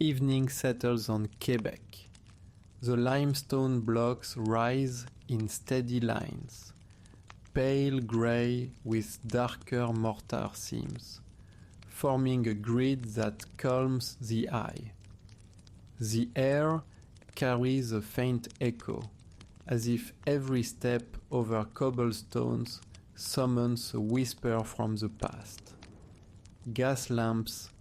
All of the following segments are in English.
Evening settles on Québec. The limestone blocks rise in steady lines, pale grey with darker mortar seams, forming a grid that calms the eye. The air carries a faint echo, as if every step over cobblestones summons a whisper from the past. Gas lamps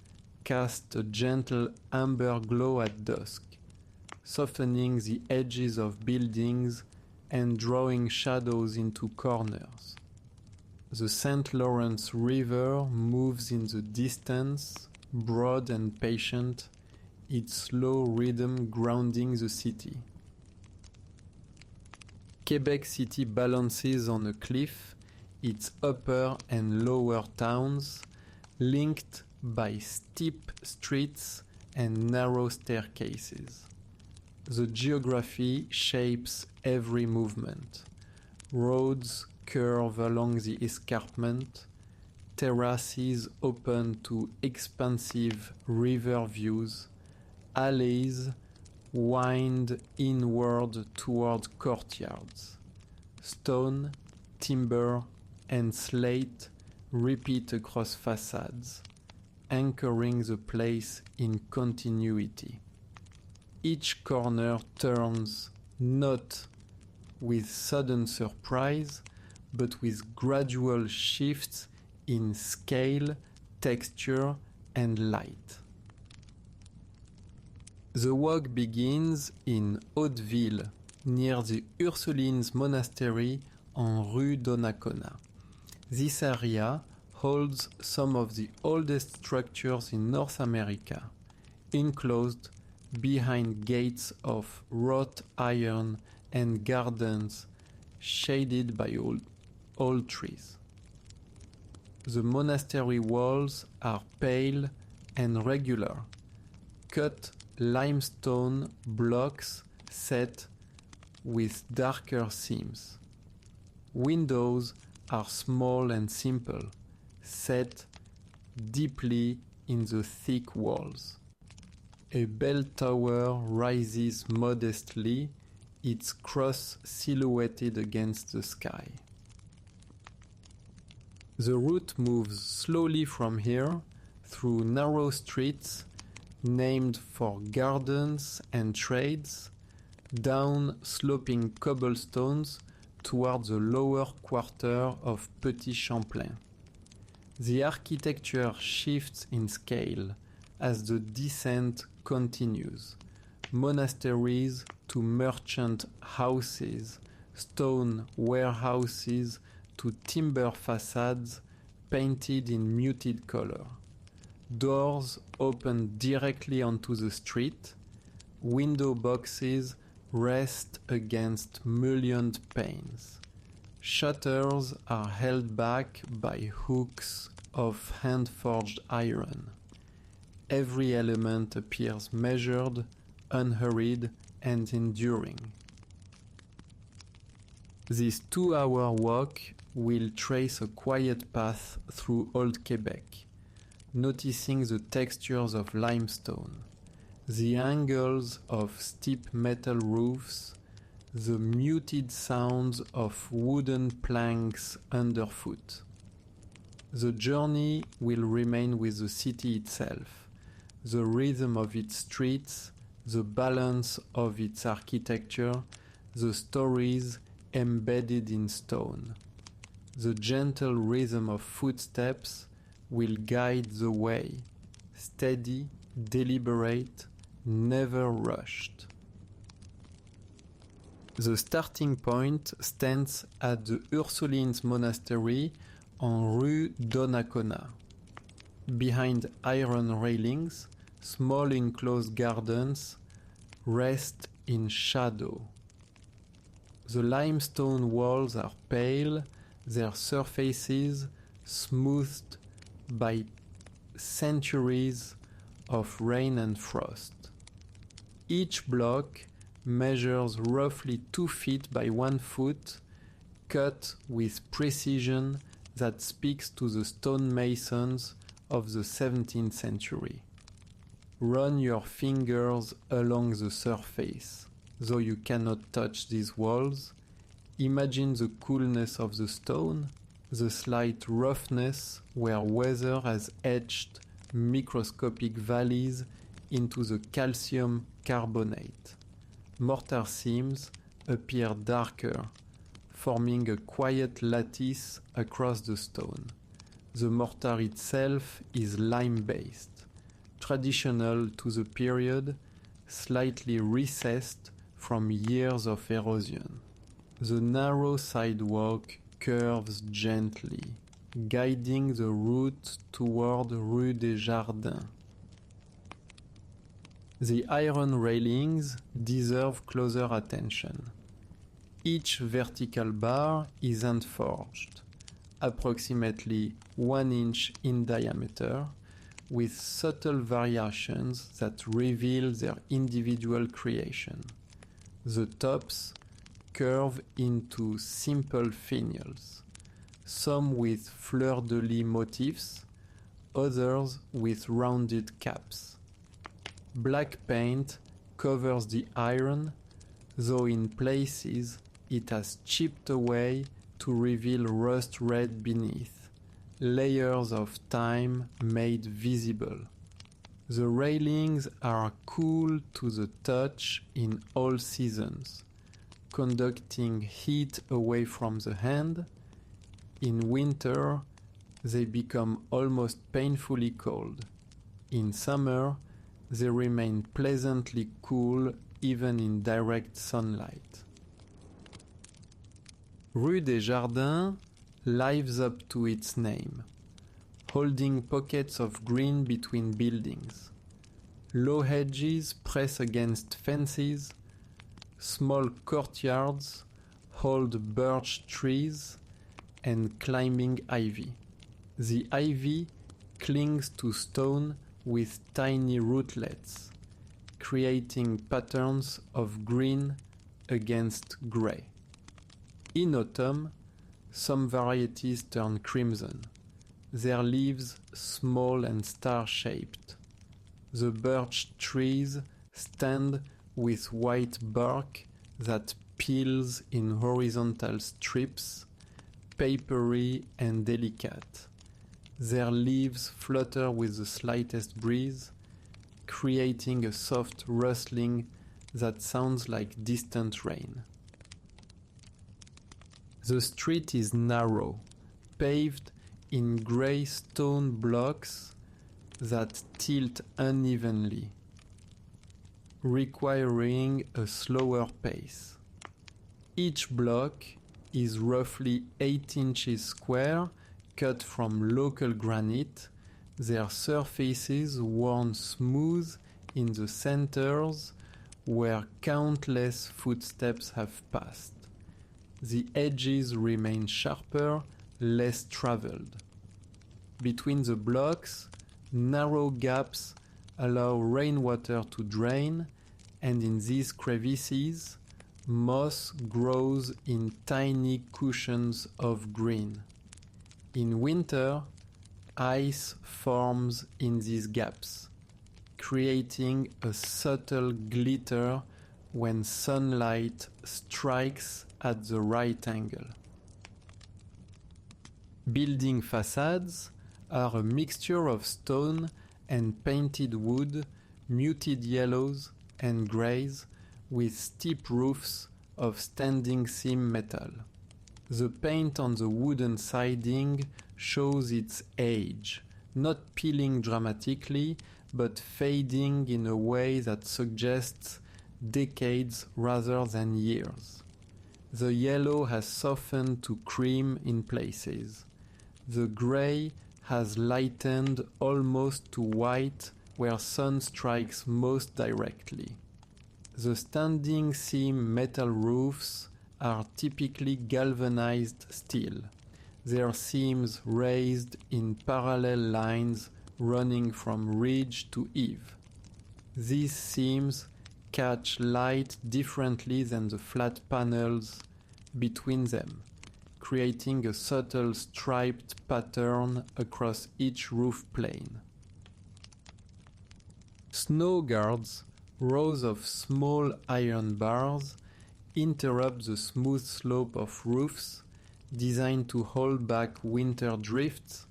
cast a gentle amber glow at dusk, softening the edges of buildings and drawing shadows into corners. The St. Lawrence River moves in the distance, broad and patient, its slow rhythm grounding the city. Québec City balances on a cliff, its upper and lower towns linked by steep streets and narrow staircases. The geography shapes every movement. Roads curve along the escarpment, terraces open to expansive river views, alleys wind inward toward courtyards. Stone, timber, and slate repeat across facades, anchoring the place in continuity. Each corner turns not with sudden surprise, but with gradual shifts in scale, texture, and light. The walk begins in Hauteville, near the Ursulines Monastery on Rue Donnacona. This area holds some of the oldest structures in North America, enclosed behind gates of wrought iron and gardens shaded by old trees. The monastery walls are pale and regular, cut limestone blocks set with darker seams. Windows are small and simple, set deeply in the thick walls. A bell tower rises modestly, its cross silhouetted against the sky. The route moves slowly from here through narrow streets named for gardens and trades, down sloping cobblestones towards the lower quarter of Petit Champlain. The architecture shifts in scale as the descent continues. Monasteries to merchant houses, stone warehouses to timber facades painted in muted color. Doors open directly onto the street. Window boxes rest against mullioned panes. Shutters are held back by hooks of hand-forged iron. Every element appears measured, unhurried, and enduring. This 2-hour walk will trace a quiet path through Old Québec, noticing the textures of limestone, the angles of steep metal roofs, the muted sounds of wooden planks underfoot. The journey will remain with the city itself, the rhythm of its streets, the balance of its architecture, the stories embedded in stone. The gentle rhythm of footsteps will guide the way, steady, deliberate, never rushed. The starting point stands at the Ursulines Monastery on Rue Donnacona. Behind iron railings, small enclosed gardens rest in shadow. The limestone walls are pale, their surfaces smoothed by centuries of rain and frost. Each block measures roughly 2 feet by 1 foot, cut with precision that speaks to the stonemasons of the 17th century. Run your fingers along the surface, though you cannot touch these walls. Imagine the coolness of the stone, the slight roughness where weather has etched microscopic valleys into the calcium carbonate. Mortar seams appear darker, forming a quiet lattice across the stone. The mortar itself is lime-based, traditional to the period, slightly recessed from years of erosion. The narrow sidewalk curves gently, guiding the route toward Rue des Jardins. The iron railings deserve closer attention. Each vertical bar is hand-forged, approximately 1 inch in diameter, with subtle variations that reveal their individual creation. The tops curve into simple finials, some with fleur-de-lis motifs, others with rounded caps. Black paint covers the iron, though in places it has chipped away to reveal rust red beneath, layers of time made visible. The railings are cool to the touch in all seasons, conducting heat away from the hand. In winter, they become almost painfully cold. In summer, they remain pleasantly cool even in direct sunlight. Rue des Jardins lives up to its name, holding pockets of green between buildings. Low hedges press against fences, small courtyards hold birch trees and climbing ivy. The ivy clings to stone with tiny rootlets, creating patterns of green against grey. In autumn, some varieties turn crimson, their leaves small and star-shaped. The birch trees stand with white bark that peels in horizontal strips, papery and delicate. Their leaves flutter with the slightest breeze, creating a soft rustling that sounds like distant rain. The street is narrow, paved in grey stone blocks that tilt unevenly, requiring a slower pace. Each block is roughly 8 inches square, cut from local granite, their surfaces worn smooth in the centers where countless footsteps have passed. The edges remain sharper, less traveled. Between the blocks, narrow gaps allow rainwater to drain, and in these crevices, moss grows in tiny cushions of green. In winter, ice forms in these gaps, creating a subtle glitter when sunlight strikes at the right angle. Building facades are a mixture of stone and painted wood, muted yellows and greys, with steep roofs of standing seam metal. The paint on the wooden siding shows its age, not peeling dramatically, but fading in a way that suggests decades rather than years. The yellow has softened to cream in places. The grey has lightened almost to white where sun strikes most directly. The standing seam metal roofs are typically galvanized steel, their seams raised in parallel lines running from ridge to eave. These seams catch light differently than the flat panels between them, creating a subtle striped pattern across each roof plane. Snow guards, rows of small iron bars, interrupt the smooth slope of roofs designed to hold back winter drifts.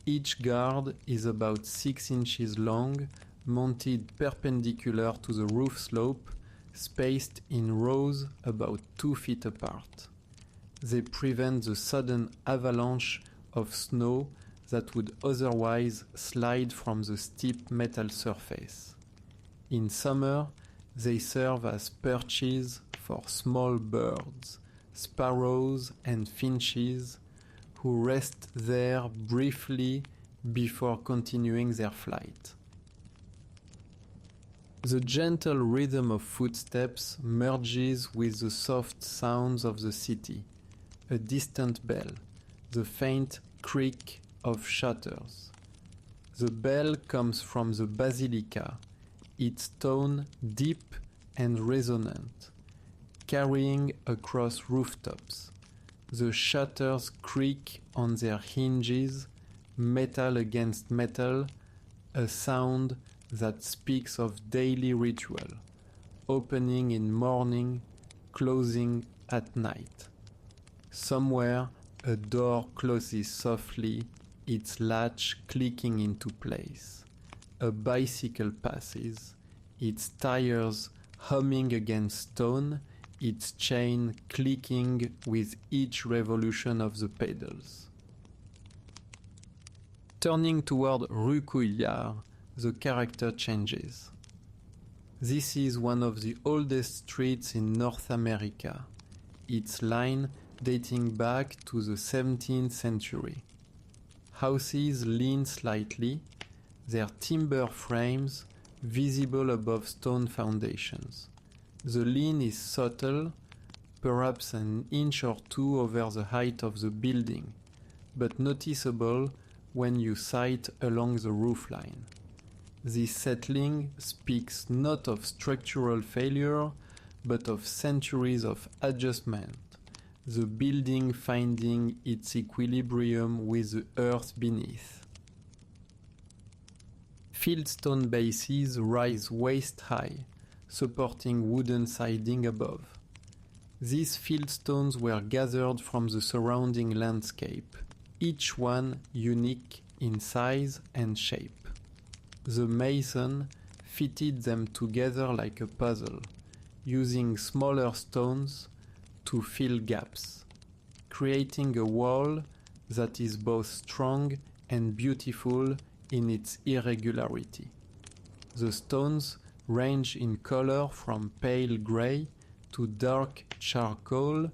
Each guard is about 6 inches long, mounted perpendicular to the roof slope, spaced in rows about 2 feet apart. They prevent the sudden avalanche of snow that would otherwise slide from the steep metal surface. In summer, they serve as perches for small birds, sparrows and finches, who rest there briefly before continuing their flight. The gentle rhythm of footsteps merges with the soft sounds of the city, a distant bell, the faint creak of shutters. The bell comes from the basilica, its tone deep and resonant, carrying across rooftops. The shutters creak on their hinges, metal against metal, a sound that speaks of daily ritual, opening in morning, closing at night. Somewhere, a door closes softly, its latch clicking into place. A bicycle passes, its tires humming against stone, its chain clicking with each revolution of the pedals. Turning toward Rue Couillard, the character changes. This is one of the oldest streets in North America, its line dating back to the 17th century. Houses lean slightly, their timber frames visible above stone foundations. The lean is subtle, perhaps an inch or two over the height of the building, but noticeable when you sight along the roofline. This settling speaks not of structural failure, but of centuries of adjustment, the building finding its equilibrium with the earth beneath. Fieldstone bases rise waist-high, supporting wooden siding above. These fieldstones were gathered from the surrounding landscape, each one unique in size and shape. The mason fitted them together like a puzzle, using smaller stones to fill gaps, creating a wall that is both strong and beautiful in its irregularity. The stones range in color from pale gray to dark charcoal,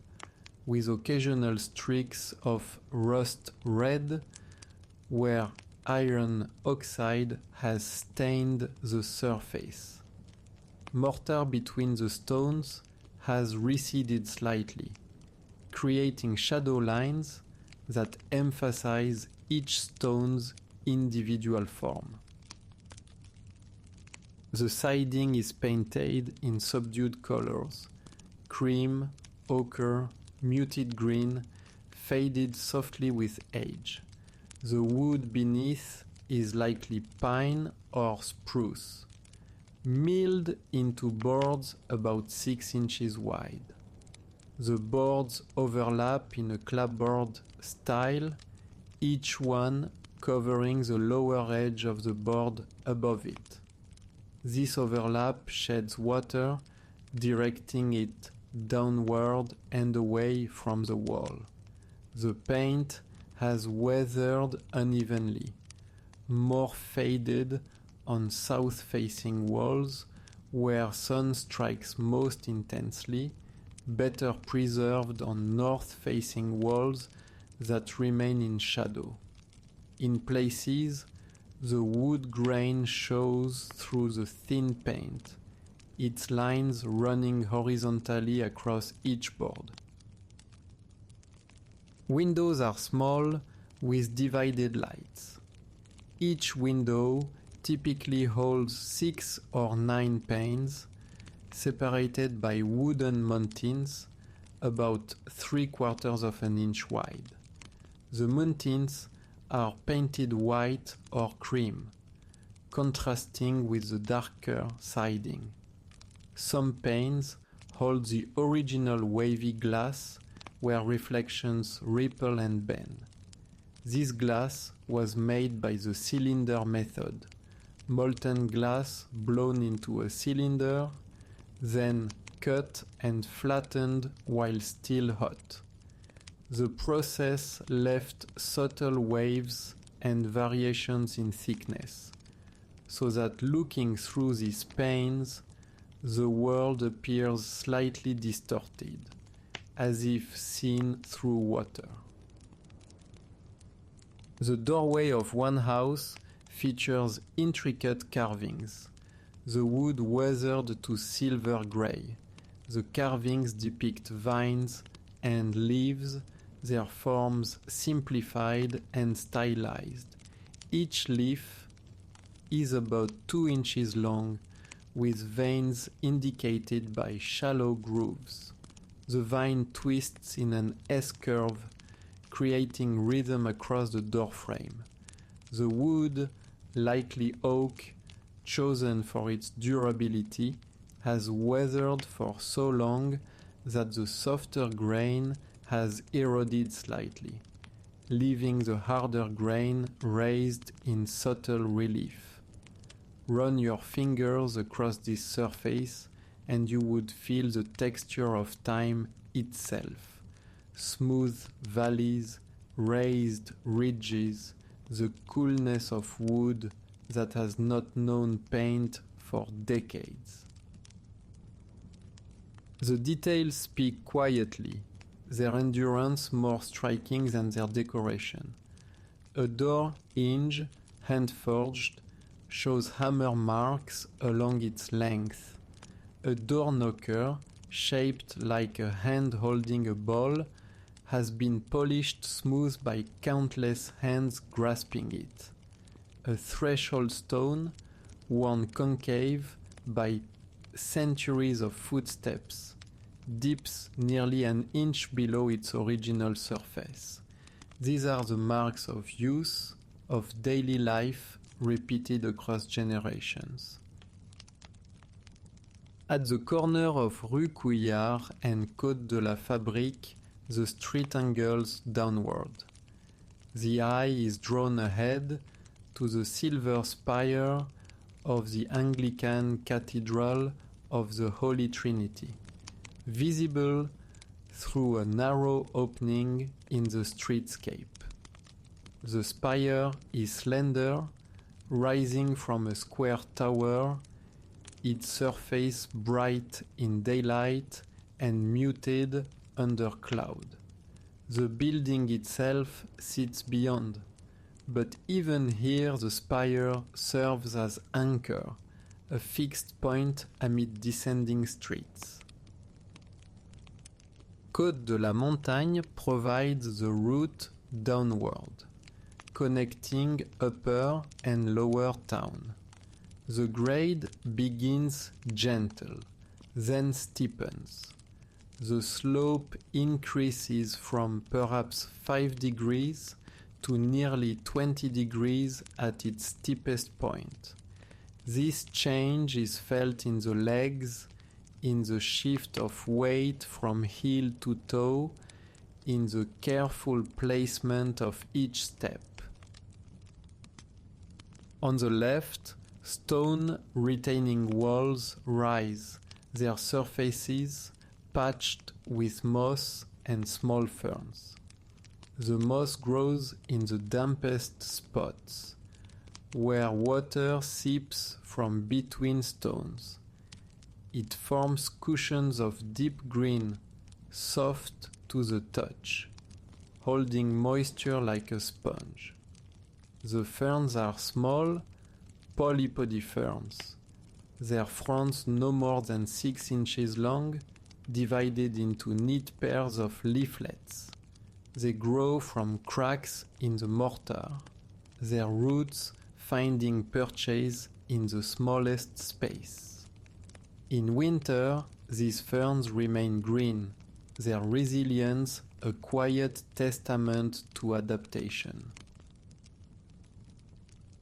with occasional streaks of rust red where iron oxide has stained the surface. Mortar between the stones has receded slightly, creating shadow lines that emphasize each stone's individual form. The siding is painted in subdued colors: cream, ochre, muted green, faded softly with age. The wood beneath is likely pine or spruce, milled into boards about 6 inches wide. The boards overlap in a clapboard style, each one covering the lower edge of the board above it. This overlap sheds water, directing it downward and away from the wall. The paint has weathered unevenly, more faded on south-facing walls where sun strikes most intensely, better preserved on north-facing walls that remain in shadow. In places, the wood grain shows through the thin paint, its lines running horizontally across each board. Windows are small with divided lights. Each window typically holds 6 or 9 panes, separated by wooden mountings about 3/4 of an inch wide. The mountings are painted white or cream. contrasting with the darker siding. Some panes hold the original wavy glass where reflections ripple and bend. This glass was made by the cylinder method, molten glass blown into a cylinder, then cut and flattened while still hot. The process left subtle waves and variations in thickness, so that looking through these panes, the world appears slightly distorted, as if seen through water. The doorway of one house features intricate carvings, the wood weathered to silver gray. The carvings depict vines and leaves, their forms simplified and stylized. Each leaf is about 2 inches long, with veins indicated by shallow grooves. The vine twists in an S-curve, creating rhythm across the doorframe. The wood, likely oak, chosen for its durability, has weathered for so long that the softer grain has eroded slightly, leaving the harder grain raised in subtle relief. Run your fingers across this surface and you would feel the texture of time itself. Smooth valleys, raised ridges, the coolness of wood that has not known paint for decades. The details speak quietly, their endurance more striking than their decoration. A door hinge, hand-forged, shows hammer marks along its length. A door knocker, shaped like a hand holding a ball, has been polished smooth by countless hands grasping it. A threshold stone, worn concave by centuries of footsteps, dips nearly an inch below its original surface. These are the marks of use, of daily life repeated across generations. At the corner of Rue Couillard and Côte de la Fabrique, the street angles downward. The eye is drawn ahead to the silver spire of the Anglican Cathedral of the Holy Trinity, visible through a narrow opening in the streetscape. The spire is slender, rising from a square tower, its surface bright in daylight and muted under cloud. The building itself sits beyond, but even here the spire serves as anchor, a fixed point amid descending streets. Côte de la Montagne provides the route downward, connecting upper and lower town. The grade begins gentle, then steepens. The slope increases from perhaps 5 degrees to nearly 20 degrees at its steepest point. This change is felt in the legs, in the shift of weight from heel to toe, in the careful placement of each step. On the left, stone retaining walls rise, their surfaces patched with moss and small ferns. The moss grows in the dampest spots, where water seeps from between stones. It forms cushions of deep green, soft to the touch, holding moisture like a sponge. The ferns are small, polypody ferns, their fronds no more than 6 inches long, divided into neat pairs of leaflets. They grow from cracks in the mortar, their roots finding purchase in the smallest space. In winter, these ferns remain green, their resilience a quiet testament to adaptation.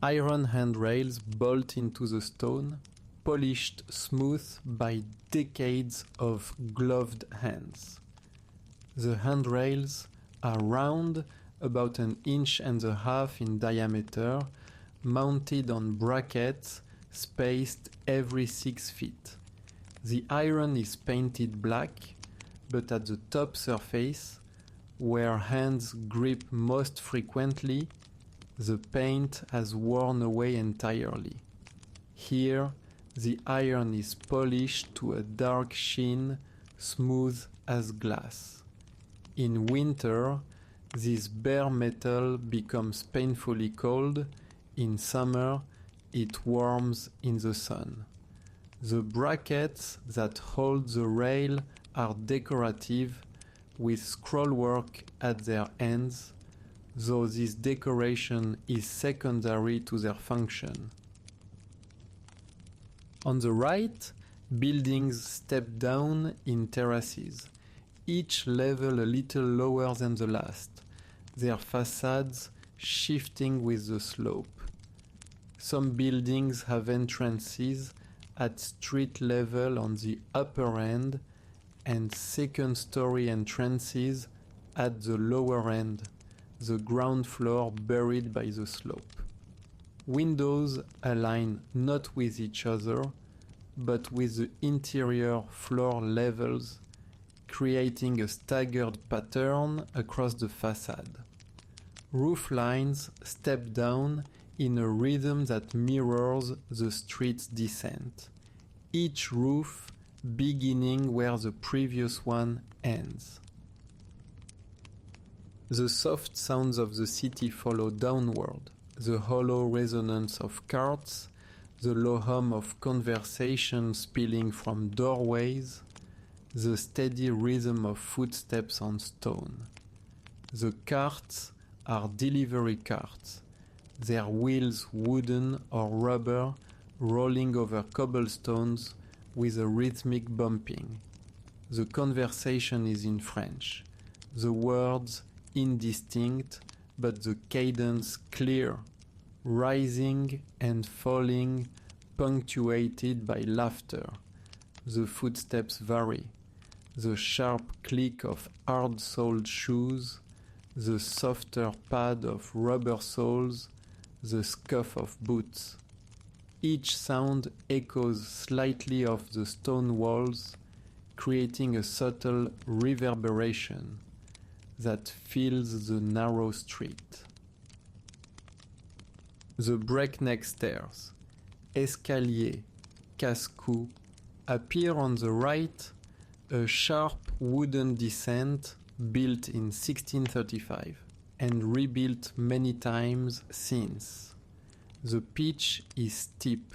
Iron handrails bolt into the stone, polished smooth by decades of gloved hands. The handrails are round, about 1.5 inches in diameter, mounted on brackets spaced every 6 feet. The iron is painted black, but at the top surface, where hands grip most frequently, the paint has worn away entirely. Here, the iron is polished to a dark sheen, smooth as glass. In winter, this bare metal becomes painfully cold. In summer, it warms in the sun. The brackets that hold the rail are decorative, with scrollwork at their ends, though this decoration is secondary to their function. On the right, buildings step down in terraces, each level a little lower than the last, their facades shifting with the slope. Some buildings have entrances at street level on the upper end and second-story entrances at the lower end, the ground floor buried by the slope. Windows align not with each other, but with the interior floor levels, creating a staggered pattern across the facade. Roof lines step down in a rhythm that mirrors the street's descent, each roof beginning where the previous one ends. The soft sounds of the city follow downward, the hollow resonance of carts, the low hum of conversation spilling from doorways, the steady rhythm of footsteps on stone. The carts are delivery carts, their wheels wooden or rubber, rolling over cobblestones with a rhythmic bumping. The conversation is in French, the words indistinct, but the cadence clear, rising and falling, punctuated by laughter. The footsteps vary, the sharp click of hard-soled shoes, the softer pad of rubber soles, the scuff of boots. Each sound echoes slightly off the stone walls, creating a subtle reverberation that fills the narrow street. The breakneck stairs, escalier, casse-cou, appear on the right, a sharp wooden descent built in 1635 and rebuilt many times since. The pitch is steep,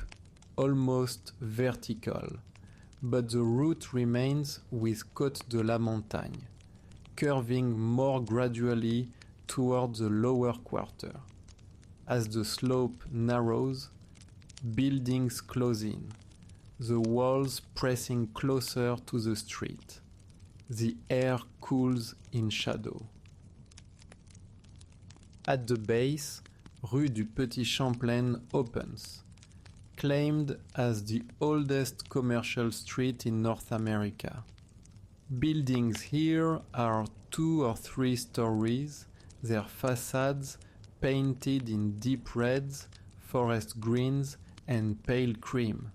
almost vertical, but the route remains with Côte de la Montagne, curving more gradually toward the lower quarter. As the slope narrows, buildings close in, the walls pressing closer to the street. The air cools in shadow. At the base, Rue du Petit Champlain opens, claimed as the oldest commercial street in North America. Buildings here are 2 or 3 stories, their facades painted in deep reds, forest greens, and pale cream.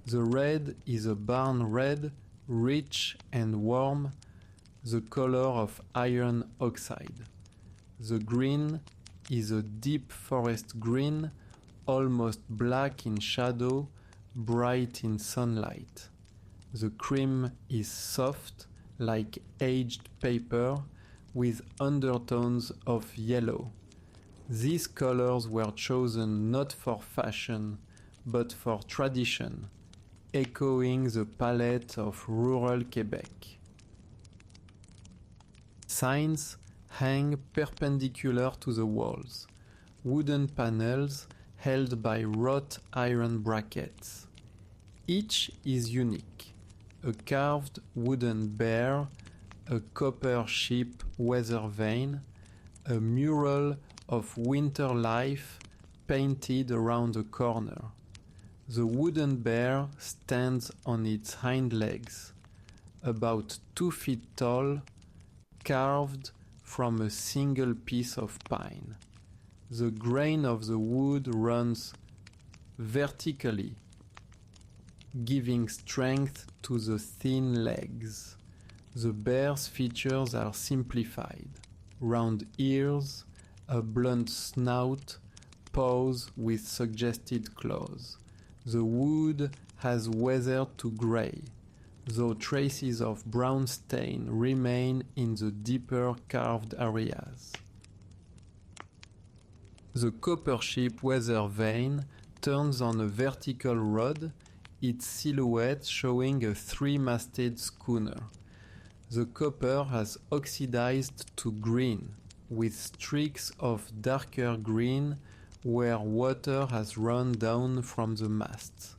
The red is a barn red, rich and warm, the color of iron oxide. The green is a deep forest green, almost black in shadow, bright in sunlight. The cream is soft, like aged paper, with undertones of yellow. These colors were chosen not for fashion, but for tradition, echoing the palette of rural Québec. Signs hang perpendicular to the walls, wooden panels held by wrought iron brackets. Each is unique: a carved wooden bear, a copper ship weather vane, a mural of winter life painted around a corner. The wooden bear stands on its hind legs, about 2 feet tall, carved from a single piece of pine. The grain of the wood runs vertically, giving strength to the thin legs. The bear's features are simplified: round ears, a blunt snout, paws with suggested claws. The wood has weathered to grey, though traces of brown stain remain in the deeper carved areas. The copper ship weather vane turns on a vertical rod, its silhouette showing a 3-masted schooner. The copper has oxidized to green, with streaks of darker green where water has run down from the masts.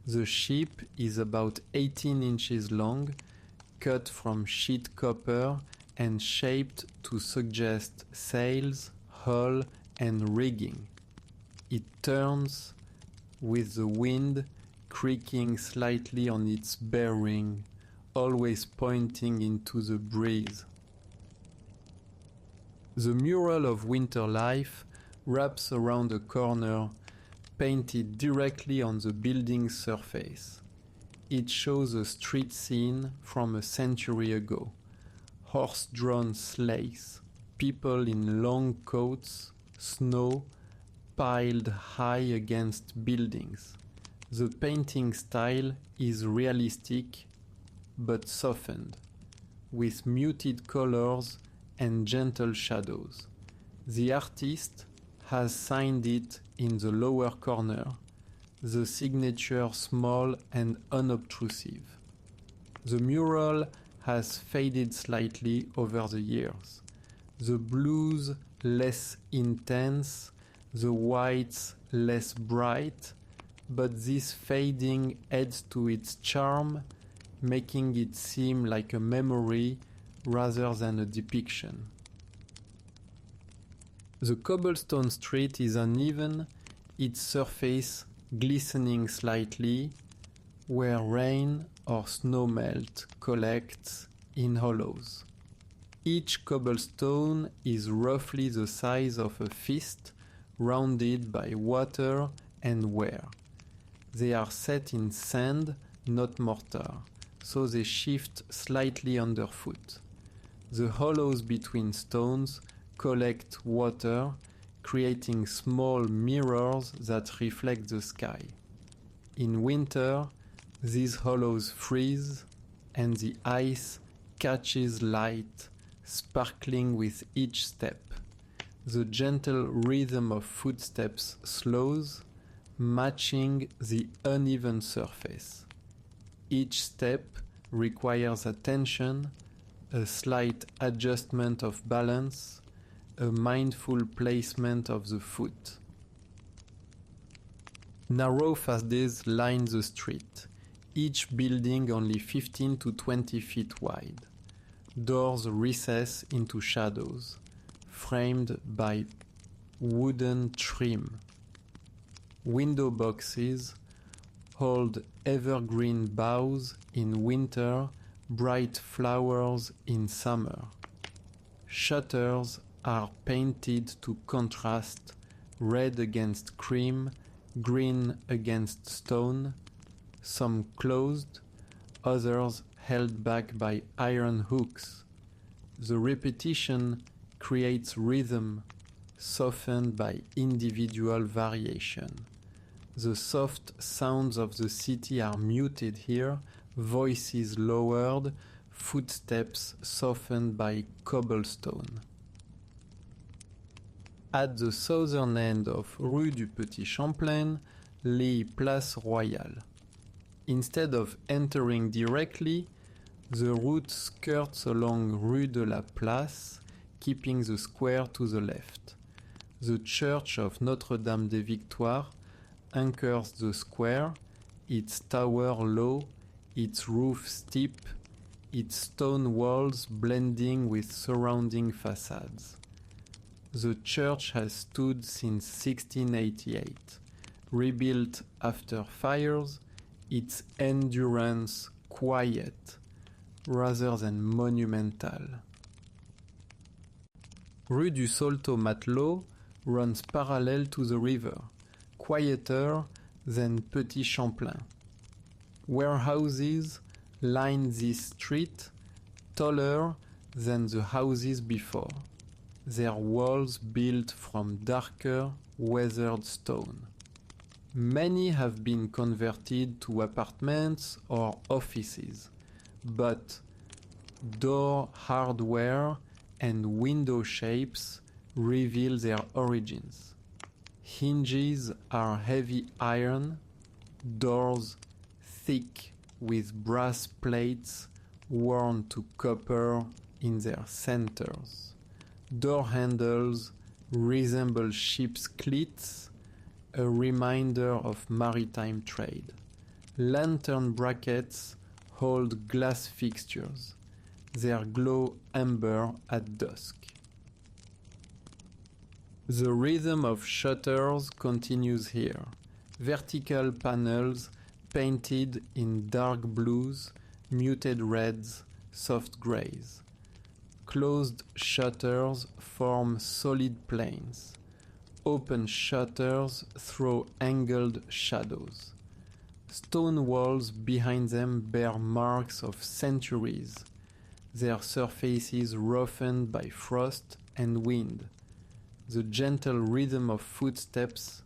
The ship is about 18 inches long, cut from sheet copper and shaped to suggest sails, hull, and rigging. It turns with the wind creaking slightly on its bearing, always pointing into the breeze. The mural of winter life wraps around a corner, painted directly on the building's surface. It shows a street scene from a century ago. Horse-drawn sleighs, people in long coats, snow piled high against buildings. The painting style is realistic but softened, with muted colors and gentle shadows. The artist has signed it in the lower corner, the signature small and unobtrusive. The mural has faded slightly over the years. The blues less intense, the whites less bright, but this fading adds to its charm, making it seem like a memory rather than a depiction. The cobblestone street is uneven, its surface glistening slightly, where rain or snow melt collects in hollows. Each cobblestone is roughly the size of a fist, rounded by water and wear. They are set in sand, not mortar, so they shift slightly underfoot. The hollows between stones collect water, creating small mirrors that reflect the sky. In winter, these hollows freeze, and the ice catches light, sparkling with each step. The gentle rhythm of footsteps slows, matching the uneven surface. Each step requires attention, a slight adjustment of balance, a mindful placement of the foot. Narrow facades line the street, each building only 15 to 20 feet wide. Doors recess into shadows, framed by wooden trim. Window boxes hold evergreen boughs in winter, bright flowers in summer. Shutters are painted to contrast, red against cream, green against stone, some closed, others held back by iron hooks. The repetition creates rhythm, softened by individual variation. The soft sounds of the city are muted here, voices lowered, footsteps softened by cobblestone. At the southern end of Rue du Petit Champlain lay Place Royale. Instead of entering directly, the route skirts along Rue de la Place, keeping the square to the left. The church of Notre-Dame des Victoires anchors the square, its tower low, its roof steep, its stone walls blending with surrounding facades. The church has stood since 1688. Rebuilt after fires, its endurance quiet rather than monumental. Rue du Solto Matelot runs parallel to the river, quieter than Petit Champlain. Warehouses line this street, taller than the houses before, their walls built from darker, weathered stone. Many have been converted to apartments or offices, but door hardware and window shapes reveal their origins. Hinges are heavy iron, doors thick with brass plates worn to copper in their centers. Door handles resemble ship's cleats, a reminder of maritime trade. Lantern brackets hold glass fixtures. Their glow amber at dusk. The rhythm of shutters continues here. Vertical panels painted in dark blues, muted reds, soft grays. Closed shutters form solid planes. Open shutters throw angled shadows. Stone walls behind them bear marks of centuries, their surfaces roughened by frost and wind. The gentle rhythm of footsteps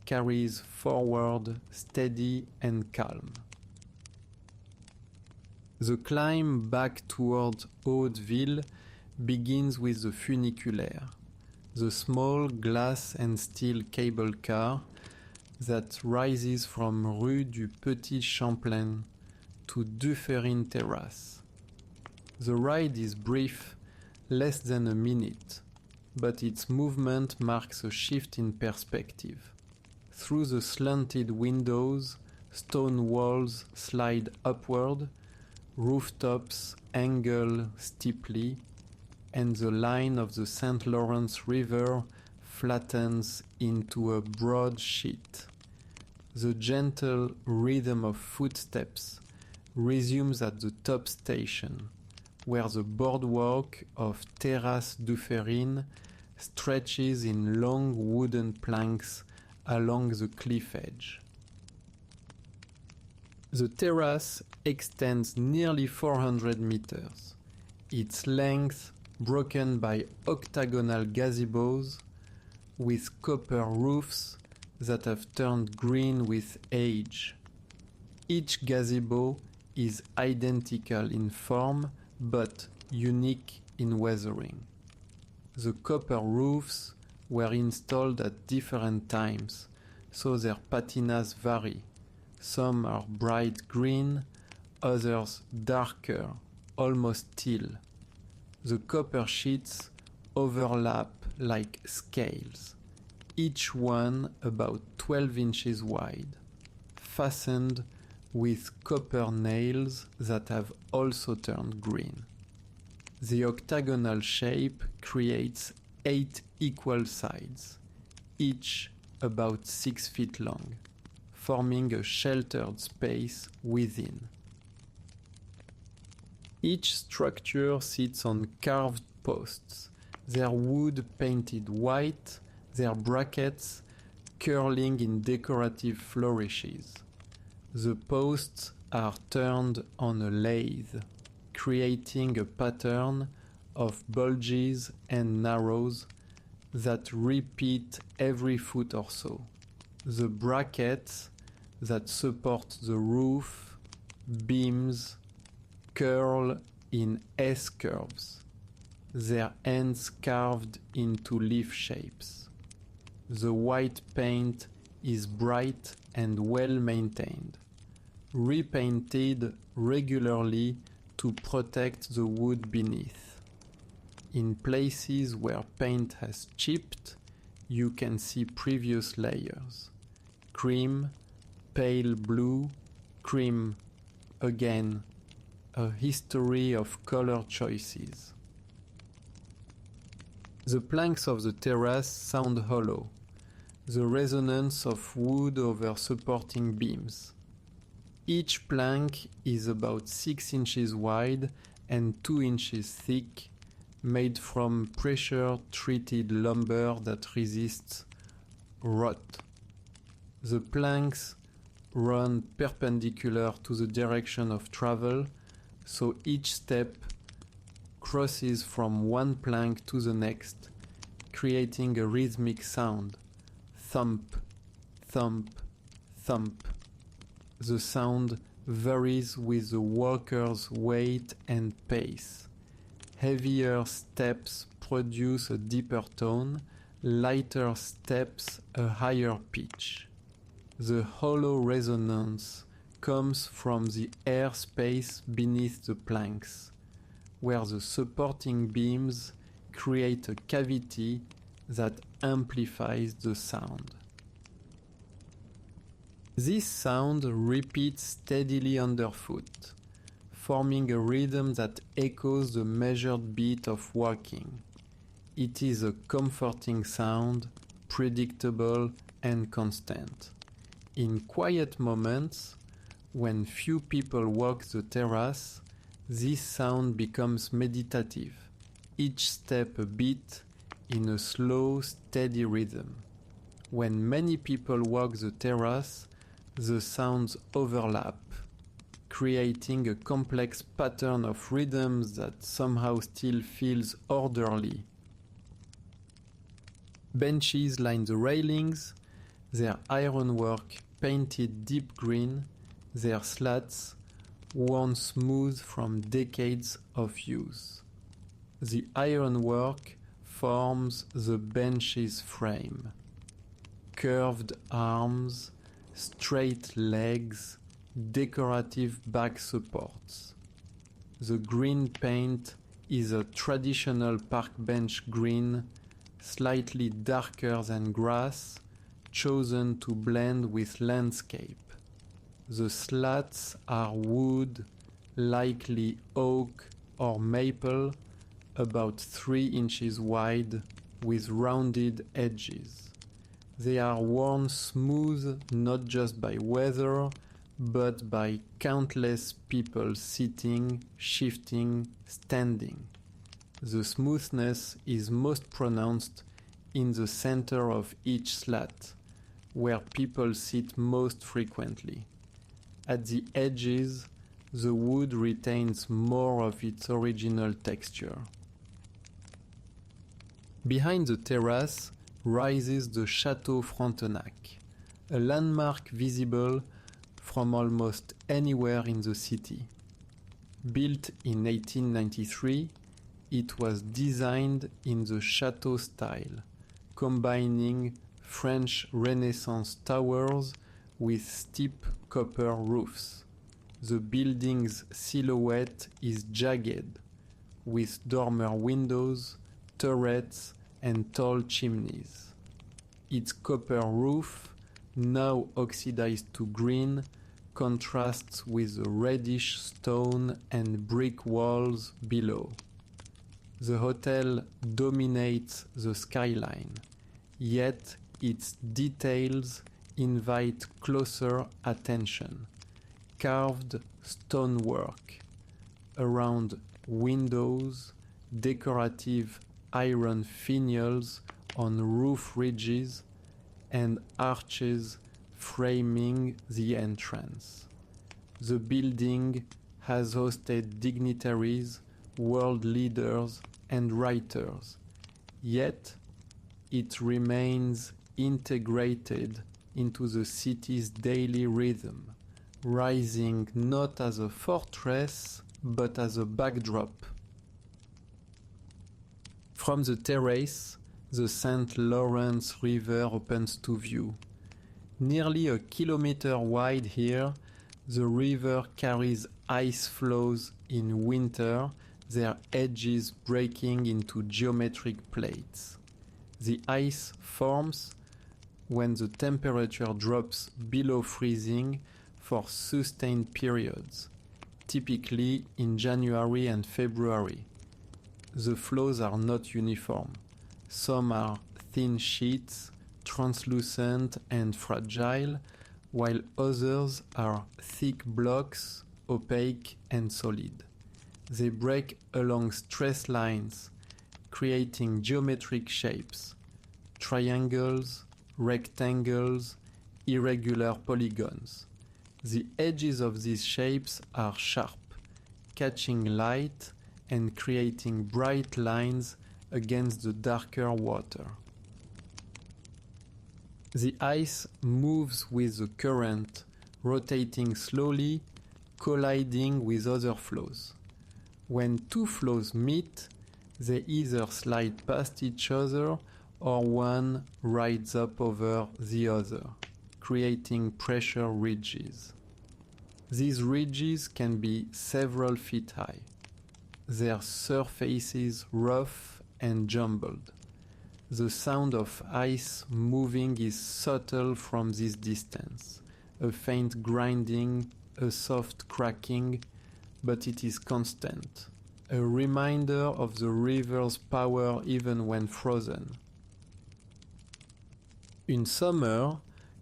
carries forward, steady and calm. The climb back toward Hauteville begins with the funiculaire, the small glass and steel cable car that rises from Rue du Petit Champlain to Dufferin Terrace. The ride is brief, less than a minute, but its movement marks a shift in perspective. Through the slanted windows, stone walls slide upward, rooftops angle steeply, and the line of the St. Lawrence River flattens into a broad sheet. The gentle rhythm of footsteps resumes at the top station, where the boardwalk of Terrace Dufferin stretches in long wooden planks along the cliff edge. The terrace extends nearly 400 meters, its length broken by octagonal gazebos with copper roofs that have turned green with age. Each gazebo is identical in form but unique in weathering. The copper roofs were installed at different times, so their patinas vary. Some are bright green, others darker, almost teal. The copper sheets overlap like scales, each one about 12 inches wide, fastened with copper nails that have also turned green. The octagonal shape creates 8 equal sides, each about 6 feet long, forming a sheltered space within. Each structure sits on carved posts, their wood painted white, their brackets curling in decorative flourishes. The posts are turned on a lathe, creating a pattern of bulges and narrows that repeat every foot or so. The brackets that support the roof beams curl in S-curves, their ends carved into leaf shapes. The white paint is bright and well maintained, repainted regularly to protect the wood beneath. In places where paint has chipped, you can see previous layers. Cream, pale blue, cream again, a history of color choices. The planks of the terrace sound hollow, the resonance of wood over supporting beams. Each plank is about 6 inches wide and 2 inches thick, made from pressure-treated lumber that resists rot. The planks run perpendicular to the direction of travel, so each step crosses from one plank to the next, creating a rhythmic sound. Thump, thump, thump. The sound varies with the walker's weight and pace. Heavier steps produce a deeper tone, lighter steps a higher pitch. The hollow resonance comes from the air space beneath the planks, where the supporting beams create a cavity that amplifies the sound. This sound repeats steadily underfoot, forming a rhythm that echoes the measured beat of walking. It is a comforting sound, predictable and constant. In quiet moments, when few people walk the terrace, this sound becomes meditative, each step a beat in a slow, steady rhythm. When many people walk the terrace, the sounds overlap, creating a complex pattern of rhythms that somehow still feels orderly. Benches line the railings, their ironwork painted deep green, their slats worn smooth from decades of use. The ironwork forms the bench's frame. Curved arms, straight legs, decorative back supports. The green paint is a traditional park bench green, slightly darker than grass, chosen to blend with landscape. The slats are wood, likely oak or maple, about 3 inches wide with rounded edges. They are worn smooth not just by weather, but by countless people sitting, shifting, standing. The smoothness is most pronounced in the center of each slat, where people sit most frequently. At the edges, the wood retains more of its original texture. Behind the terrace rises the Château Frontenac, a landmark visible from almost anywhere in the city. Built in 1893, it was designed in the chateau style, combining French Renaissance towers with steep copper roofs. The building's silhouette is jagged, with dormer windows, turrets, and tall chimneys. Its copper roof, now oxidized to green, contrasts with the reddish stone and brick walls below. The hotel dominates the skyline, yet its details invite closer attention. Carved stonework around windows, decorative iron finials on roof ridges, and arches framing the entrance. The building has hosted dignitaries, world leaders, and writers, yet it remains integrated into the city's daily rhythm, rising not as a fortress but as a backdrop. From the terrace, the St. Lawrence River opens to view. Nearly a kilometer wide here, the river carries ice flows in winter, their edges breaking into geometric plates. The ice forms when the temperature drops below freezing for sustained periods, typically in January and February. The flows are not uniform. Some are thin sheets, translucent and fragile, while others are thick blocks, opaque and solid. They break along stress lines, creating geometric shapes, triangles, rectangles, irregular polygons. The edges of these shapes are sharp, catching light and creating bright lines against the darker water. The ice moves with the current, rotating slowly, colliding with other flows. When two flows meet, they either slide past each other or one rides up over the other, creating pressure ridges. These ridges can be several feet high. Their surfaces rough and jumbled. The sound of ice moving is subtle from this distance, a faint grinding, a soft cracking, but it is constant, a reminder of the river's power even when frozen. In summer,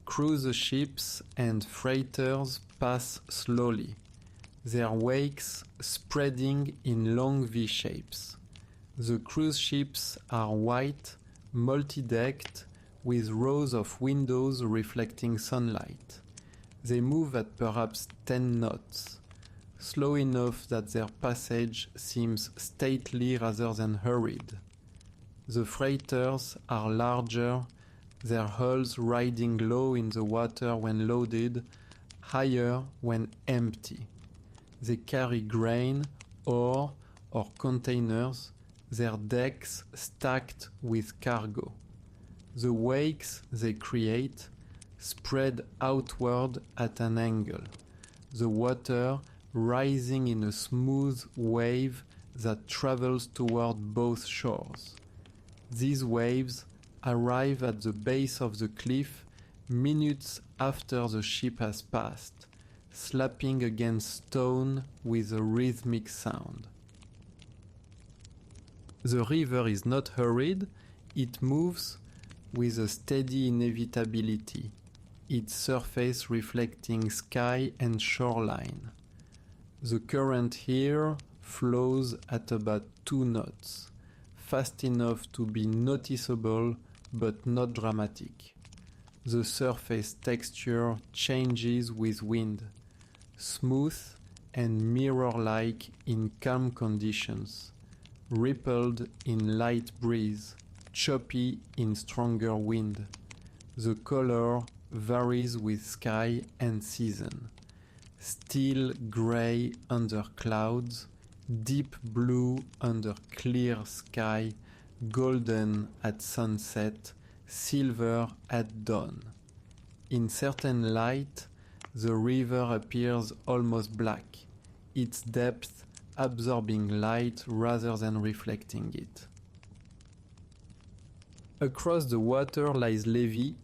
cruise ships and freighters pass slowly, their wakes spreading in long V-shapes. The cruise ships are white, multi-decked, with rows of windows reflecting sunlight. They move at perhaps 10 knots, slow enough that their passage seems stately rather than hurried. The freighters are larger, their hulls riding low in the water when loaded, higher when empty. They carry grain, ore, or containers, their decks stacked with cargo. The wakes they create spread outward at an angle, the water rising in a smooth wave that travels toward both shores. These waves arrive at the base of the cliff minutes after the ship has passed, slapping against stone with a rhythmic sound. The river is not hurried, it moves with a steady inevitability, its surface reflecting sky and shoreline. The current here flows at about 2 knots, fast enough to be noticeable but not dramatic. The surface texture changes with wind, smooth and mirror-like in calm conditions, rippled in light breeze, choppy in stronger wind. The color varies with sky and season. Still gray under clouds, deep blue under clear sky, golden at sunset, silver at dawn. In certain light, the river appears almost black, its depth absorbing light rather than reflecting it. Across the water lies Lévis,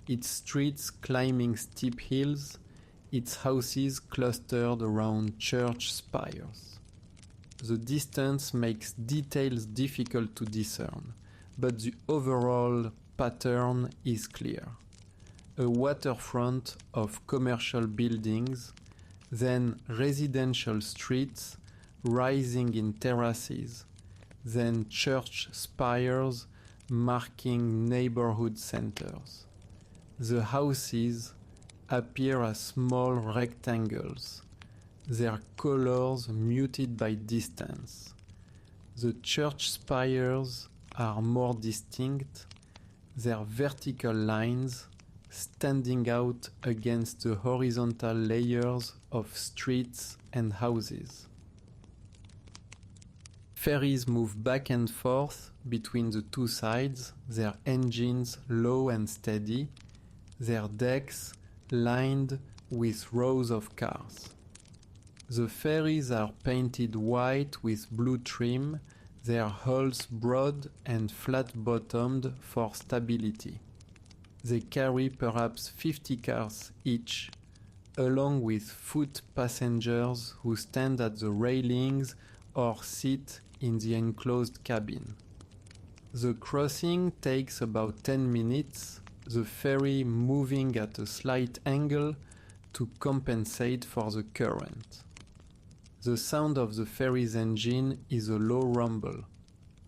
its streets climbing steep hills, its houses clustered around church spires. The distance makes details difficult to discern, but the overall pattern is clear. A waterfront of commercial buildings, then residential streets rising in terraces, then church spires marking neighborhood centers. The houses appear as small rectangles, their colors muted by distance. The church spires are more distinct, their vertical lines standing out against the horizontal layers of streets and houses. Ferries move back and forth between the two sides, their engines low and steady, their decks lined with rows of cars. The ferries are painted white with blue trim, their hulls broad and flat-bottomed for stability. They carry perhaps 50 cars each, along with foot passengers who stand at the railings or sit in the enclosed cabin. The crossing takes about 10 minutes, the ferry moving at a slight angle to compensate for the current. The sound of the ferry's engine is a low rumble,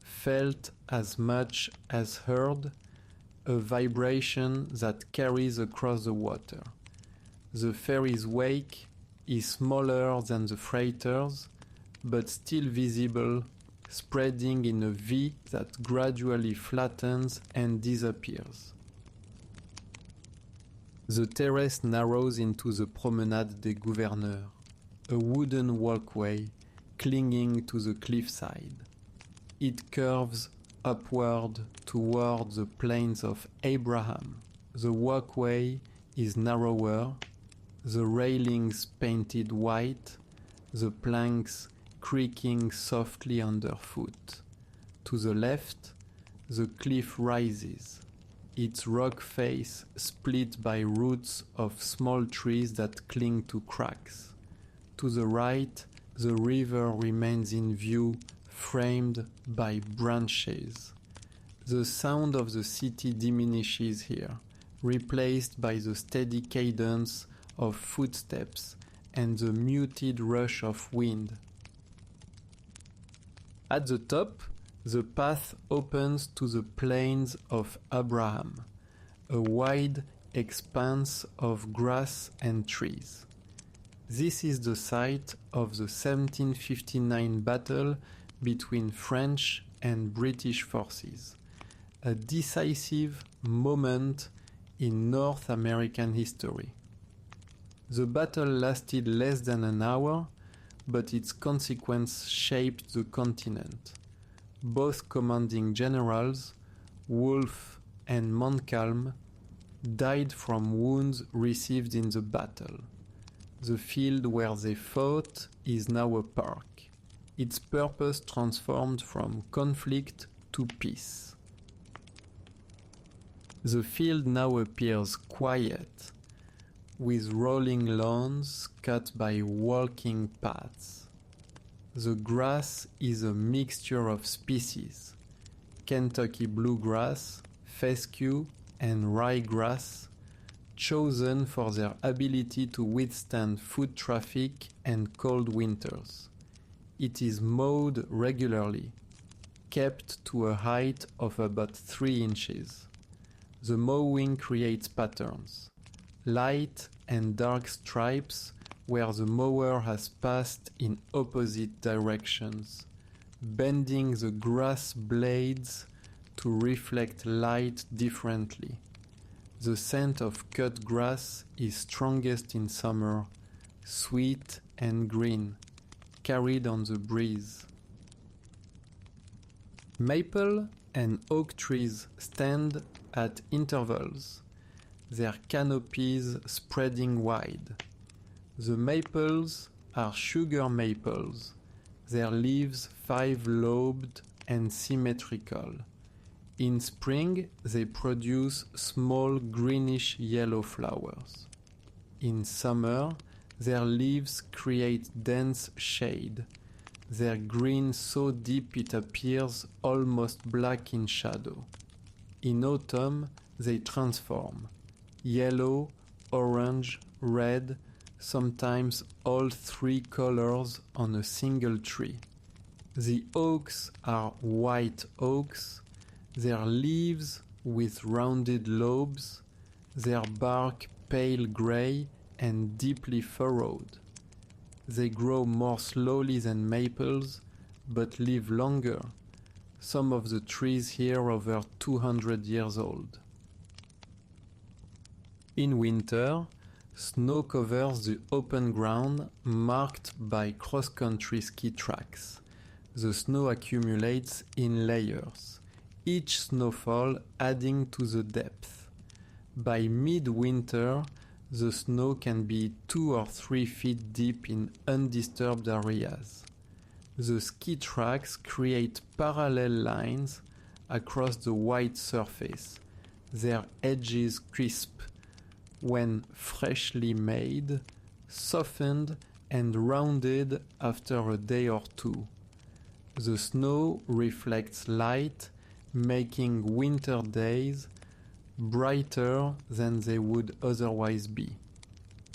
felt as much as heard, a vibration that carries across the water. The ferry's wake is smaller than the freighter's, but still visible, spreading in a V that gradually flattens and disappears. The terrace narrows into the Promenade des Gouverneurs, a wooden walkway clinging to the cliffside. It curves upward toward the Plains of Abraham. The walkway is narrower, the railings painted white, the planks creaking softly underfoot. To the left, the cliff rises, its rock face split by roots of small trees that cling to cracks. To the right, the river remains in view, framed by branches. The sound of the city diminishes here, replaced by the steady cadence of footsteps and the muted rush of wind. At the top, the path opens to the Plains of Abraham, a wide expanse of grass and trees. This is the site of the 1759 battle between French and British forces, a decisive moment in North American history. The battle lasted less than an hour, but its consequence shaped the continent. Both commanding generals, Wolfe and Montcalm, died from wounds received in the battle. The field where they fought is now a park, its purpose transformed from conflict to peace. The field now appears quiet, with rolling lawns cut by walking paths. The grass is a mixture of species: Kentucky bluegrass, fescue, and ryegrass, chosen for their ability to withstand foot traffic and cold winters. It is mowed regularly, kept to a height of about 3 inches. The mowing creates patterns, light and dark stripes where the mower has passed in opposite directions, bending the grass blades to reflect light differently. The scent of cut grass is strongest in summer, sweet and green, carried on the breeze. Maple and oak trees stand at intervals, their canopies spreading wide. The maples are sugar maples, their leaves 5-lobed and symmetrical. In spring, they produce small greenish-yellow flowers. In summer, their leaves create dense shade, their green so deep it appears almost black in shadow. In autumn, they transform: yellow, orange, red, sometimes all 3 colors on a single tree. The oaks are white oaks, their leaves with rounded lobes, their bark pale gray and deeply furrowed. They grow more slowly than maples, but live longer. Some of the trees here over 200 years old. In winter, snow covers the open ground marked by cross-country ski tracks. The snow accumulates in layers, each snowfall adding to the depth. By mid-winter, the snow can be 2 or 3 feet deep in undisturbed areas. The ski tracks create parallel lines across the white surface, their edges crisp, when freshly made, softened and rounded after a day or two. The snow reflects light making winter days brighter than they would otherwise be.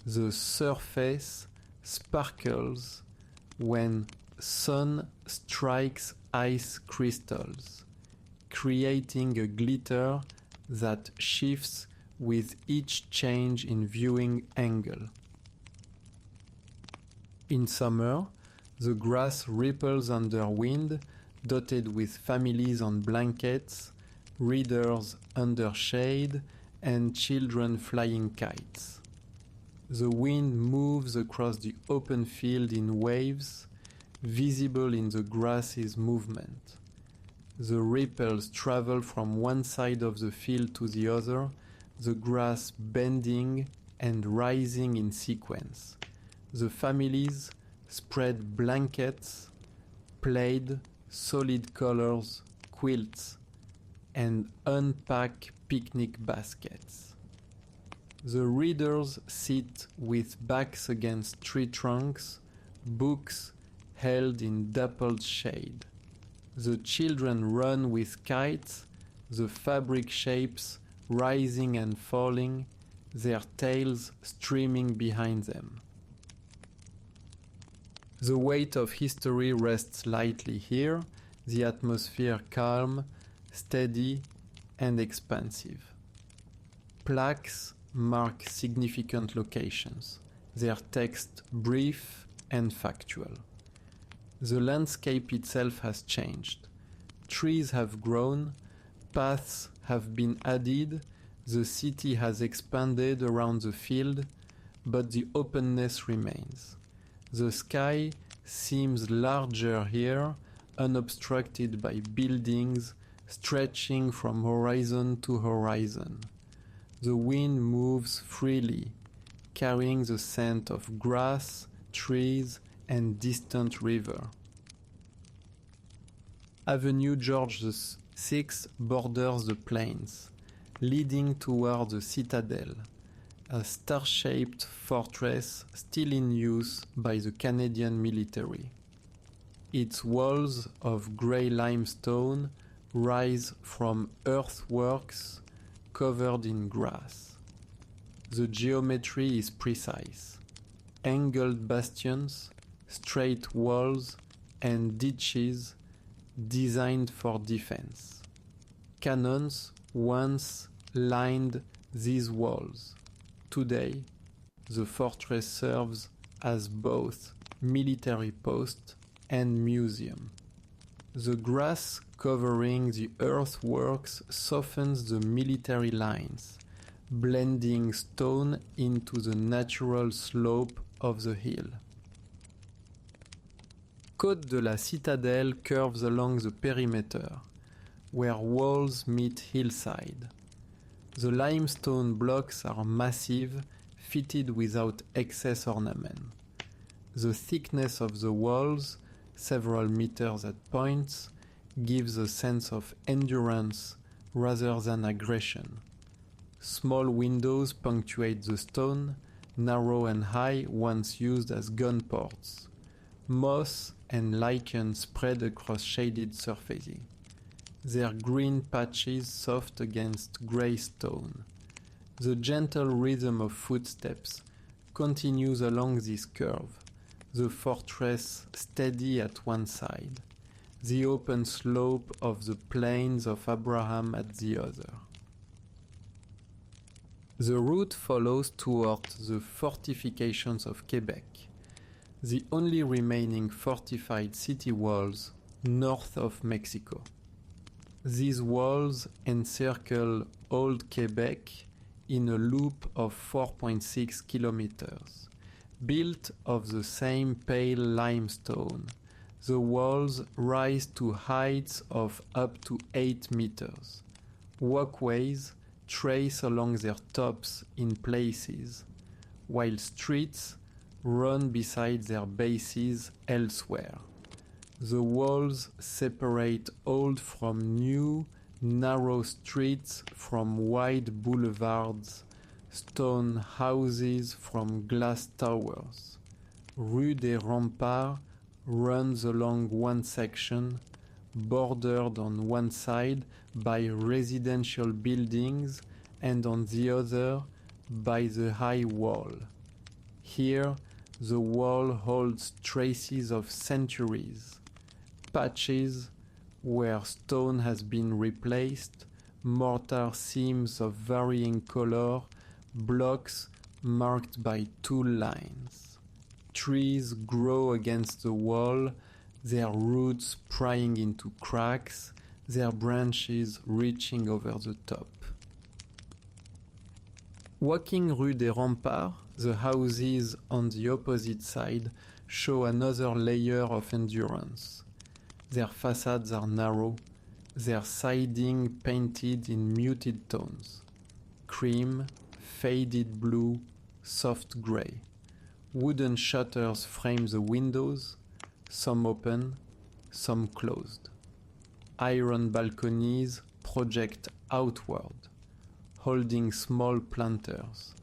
The surface sparkles when sun strikes ice crystals, creating a glitter that shifts with each change in viewing angle. In summer, the grass ripples under wind, dotted with families on blankets, readers under shade, and children flying kites. The wind moves across the open field in waves, visible in the grass's movement. The ripples travel from one side of the field to the other, the grass bending and rising in sequence. The families spread blankets, plaid, solid colors, quilts, and unpack picnic baskets. The readers sit with backs against tree trunks, books held in dappled shade. The children run with kites, the fabric shapes rising and falling, their tails streaming behind them. The weight of history rests lightly here, the atmosphere calm, steady, and expansive. Plaques mark significant locations, their text brief and factual. The landscape itself has changed. Trees have grown, paths have been added, the city has expanded around the field, but the openness remains. The sky seems larger here, unobstructed by buildings stretching from horizon to horizon. The wind moves freely, carrying the scent of grass, trees, and distant river. Avenue George VI borders the plains, leading toward the citadel, a star-shaped fortress still in use by the Canadian military. Its walls of grey limestone rise from earthworks covered in grass. The geometry is precise. Angled bastions, straight walls, and ditches designed for defense. Cannons once lined these walls. Today, the fortress serves as both military post and museum. The grass covering the earthworks softens the military lines, blending stone into the natural slope of the hill. Côte de la Citadelle curves along the perimeter, where walls meet hillside. The limestone blocks are massive, fitted without excess ornament. The thickness of the walls, several meters at points, gives a sense of endurance rather than aggression. Small windows punctuate the stone, narrow and high, once used as gun ports. Moss and lichen spread across shaded surfaces, their green patches soft against grey stone. The gentle rhythm of footsteps continues along this curve, the fortress steady at one side, the open slope of the Plains of Abraham at the other. The route follows toward the fortifications of Quebec, the only remaining fortified city walls north of Mexico. These walls encircle Old Québec in a loop of 4.6 kilometers. Built of the same pale limestone, the walls rise to heights of up to 8 meters. Walkways trace along their tops in places, while streets run beside their bases elsewhere. The walls separate old from new, narrow streets from wide boulevards, stone houses from glass towers. Rue des Remparts runs along one section, bordered on one side by residential buildings and on the other by the high wall. Here, the wall holds traces of centuries, patches where stone has been replaced, mortar seams of varying color, blocks marked by tool lines. Trees grow against the wall, their roots prying into cracks, their branches reaching over the top. Walking Rue des Remparts, the houses on the opposite side show another layer of endurance. Their facades are narrow, their siding painted in muted tones: cream, faded blue, soft gray. Wooden shutters frame the windows, some open, some closed. Iron balconies project outward, holding small planters.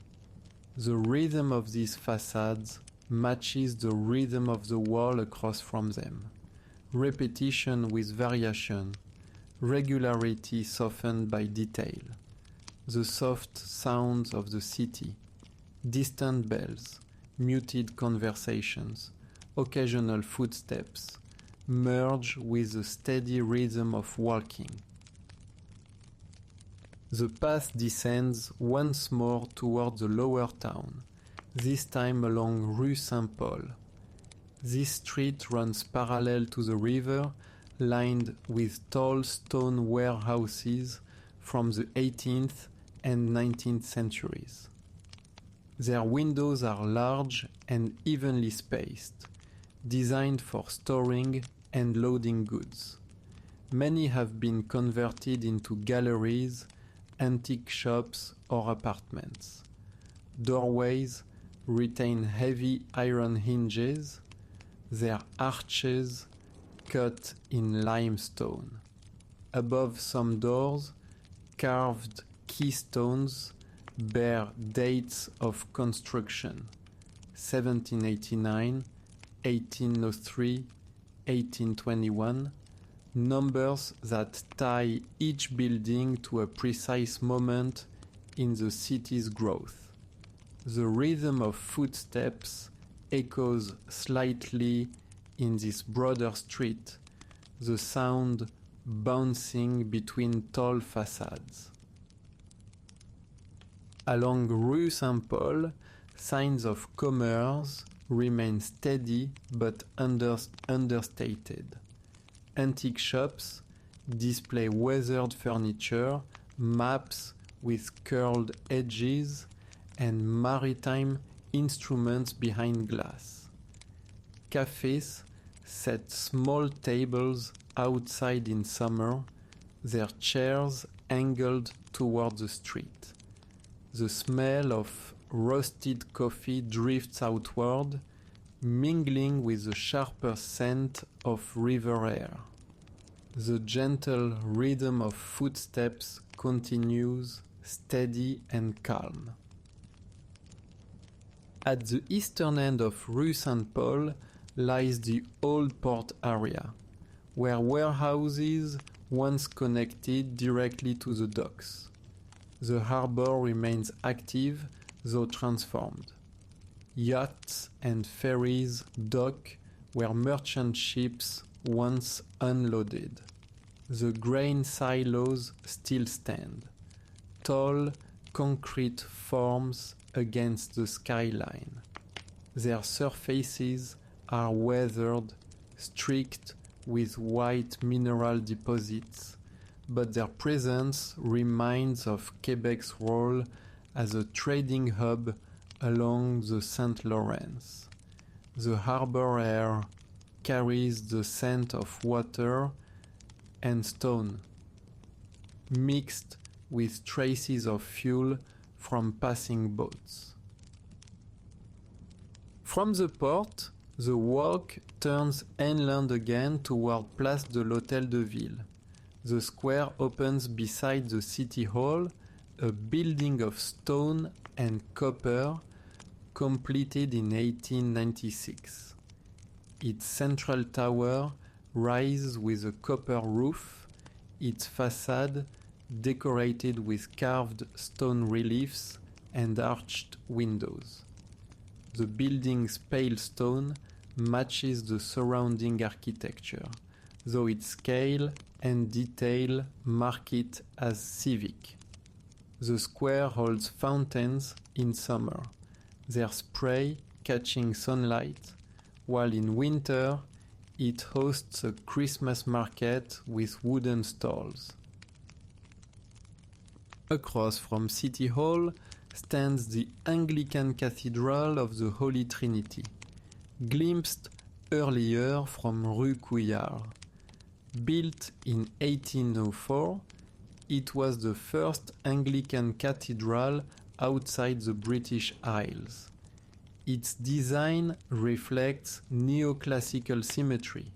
The rhythm of these facades matches the rhythm of the wall across from them. Repetition with variation, regularity softened by detail. The soft sounds of the city, distant bells, muted conversations, occasional footsteps, merge with the steady rhythm of walking. The path descends once more toward the lower town, this time along Rue Saint-Paul. This street runs parallel to the river, lined with tall stone warehouses from the 18th and 19th centuries. Their windows are large and evenly spaced, designed for storing and loading goods. Many have been converted into galleries, antique shops, or apartments. Doorways retain heavy iron hinges, their arches cut in limestone. Above some doors, carved keystones bear dates of construction: 1789, 1803, 1821, numbers that tie each building to a precise moment in the city's growth. The rhythm of footsteps echoes slightly in this broader street, the sound bouncing between tall facades. Along Rue Saint-Paul, signs of commerce remain steady but understated. Antique shops display weathered furniture, maps with curled edges, and maritime instruments behind glass. Cafes set small tables outside in summer, their chairs angled toward the street. The smell of roasted coffee drifts outward, mingling with the sharper scent of river air. The gentle rhythm of footsteps continues, steady and calm. At the eastern end of Rue Saint-Paul lies the Old Port area, where warehouses once connected directly to the docks. The harbor remains active, though transformed. Yachts and ferries dock where merchant ships once unloaded. The grain silos still stand, tall concrete forms against the skyline. Their surfaces are weathered, streaked with white mineral deposits, but their presence reminds of Quebec's role as a trading hub along the St. Lawrence. The harbor air carries the scent of water and stone, mixed with traces of fuel from passing boats. From the port, the walk turns inland again toward Place de l'Hôtel de Ville. The square opens beside the City Hall, a building of stone and copper completed in 1896. Its central tower rises with a copper roof, its facade decorated with carved stone reliefs and arched windows. The building's pale stone matches the surrounding architecture, though its scale and detail mark it as civic. The square holds fountains in summer, their spray catching sunlight, while in winter it hosts a Christmas market with wooden stalls. Across from City Hall stands the Anglican Cathedral of the Holy Trinity, glimpsed earlier from Rue Couillard. Built in 1804, it was the first Anglican cathedral outside the British Isles. Its design reflects neoclassical symmetry,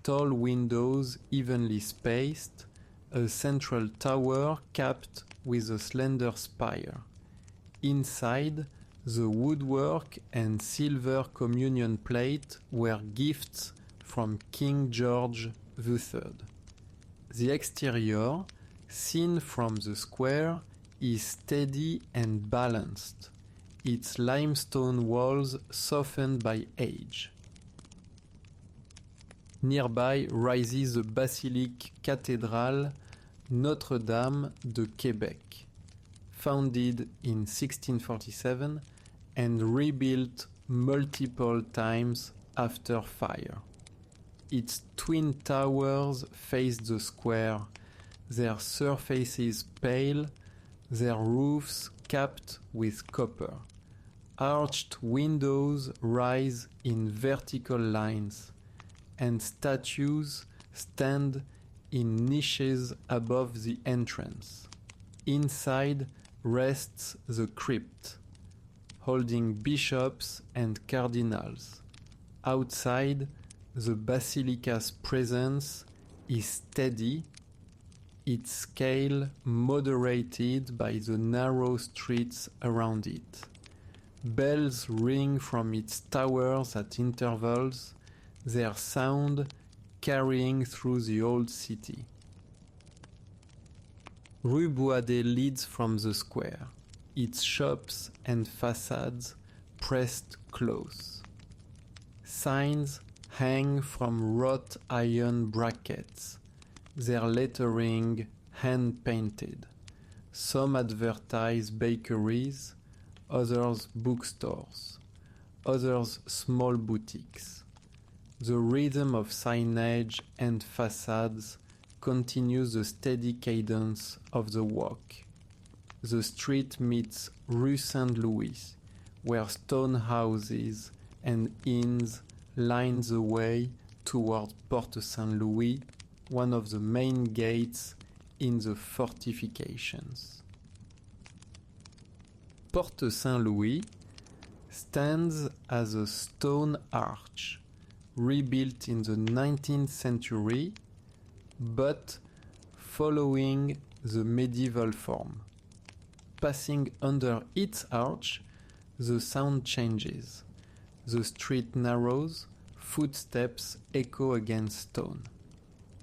tall windows evenly spaced, a central tower capped with a slender spire. Inside, the woodwork and silver communion plate were gifts from King George III. The exterior, seen from the square, is steady and balanced, its limestone walls softened by age. Nearby rises the basilic cathedral Notre-Dame de Québec, founded in 1647 and rebuilt multiple times after fire. Its twin towers face the square, their surfaces pale, their roofs capped with copper. Arched windows rise in vertical lines, and statues stand in niches above the entrance. Inside rests the crypt, holding bishops and cardinals. Outside, the basilica's presence is steady, its scale moderated by the narrow streets around it. Bells ring from its towers at intervals, their sound carrying through the old city. Rue Boisdet leads from the square, its shops and facades pressed close. Signs hang from wrought iron brackets, their lettering hand-painted. Some advertise bakeries, others bookstores, others small boutiques. The rhythm of signage and facades continues the steady cadence of the walk. The street meets Rue Saint-Louis, where stone houses and inns line the way toward Porte Saint-Louis, one of the main gates in the fortifications. Porte Saint-Louis stands as a stone arch, rebuilt in the 19th century, but following the medieval form. Passing under its arch, the sound changes. The street narrows, footsteps echo against stone.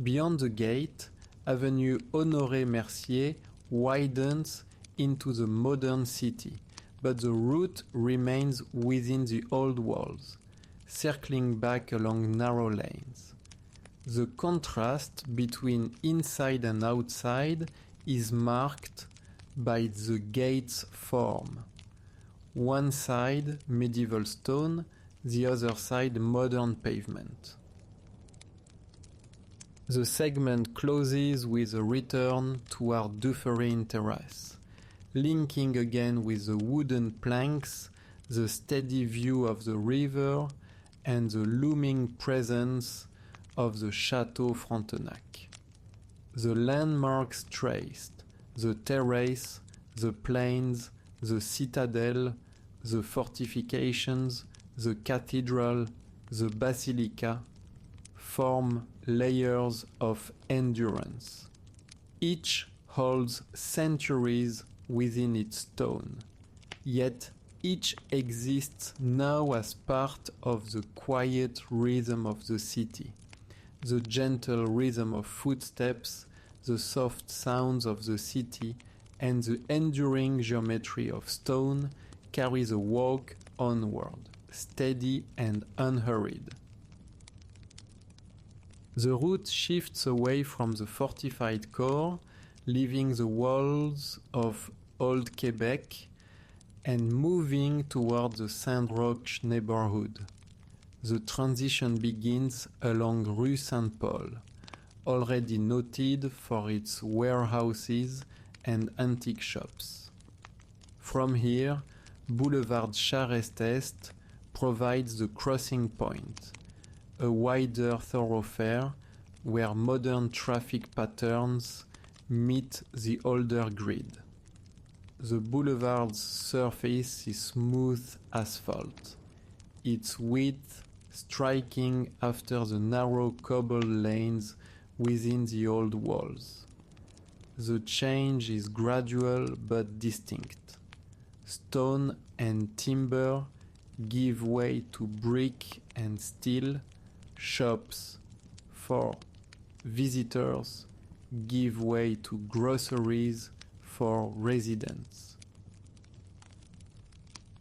Beyond the gate, Avenue Honoré Mercier widens into the modern city, but the route remains within the old walls, circling back along narrow lanes. The contrast between inside and outside is marked by the gate's form. One side medieval stone, the other side modern pavement. The segment closes with a return toward Dufferin Terrace, linking again with the wooden planks, the steady view of the river, and the looming presence of the Château Frontenac. The landmarks traced, the terrace, the plains, the citadel, the fortifications, the cathedral, the basilica, form layers of endurance. Each holds centuries within its stone, yet each exists now as part of the quiet rhythm of the city, the gentle rhythm of footsteps, the soft sounds of the city, and the enduring geometry of stone carry the walk onward, steady and unhurried. The route shifts away from the fortified core, leaving the walls of Old Québec and moving toward the Saint-Roch neighborhood. The transition begins along Rue Saint-Paul, already noted for its warehouses and antique shops. From here, Boulevard Charest-Est provides the crossing point, a wider thoroughfare where modern traffic patterns meet the older grid. The boulevard's surface is smooth asphalt, its width striking after the narrow cobble lanes within the old walls. The change is gradual but distinct. Stone and timber give way to brick and steel. Shops for visitors give way to groceries for residents.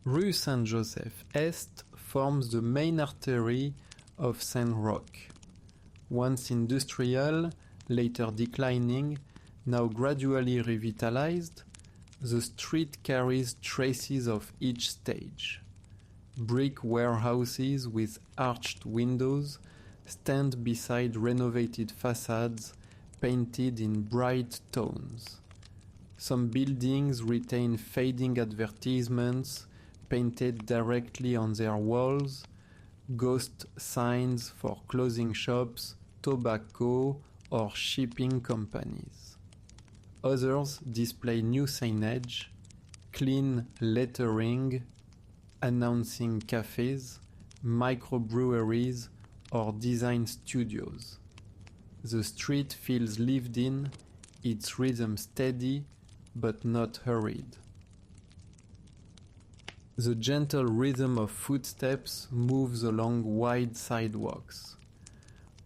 Rue Saint-Joseph-Est forms the main artery of Saint-Roch. Once industrial, later declining, now gradually revitalized, the street carries traces of each stage. Brick warehouses with arched windows stand beside renovated facades painted in bright tones. Some buildings retain fading advertisements painted directly on their walls, ghost signs for clothing shops, tobacco, or shipping companies. Others display new signage, clean lettering, announcing cafes, microbreweries, or design studios. The street feels lived in, its rhythm steady but not hurried. The gentle rhythm of footsteps moves along wide sidewalks.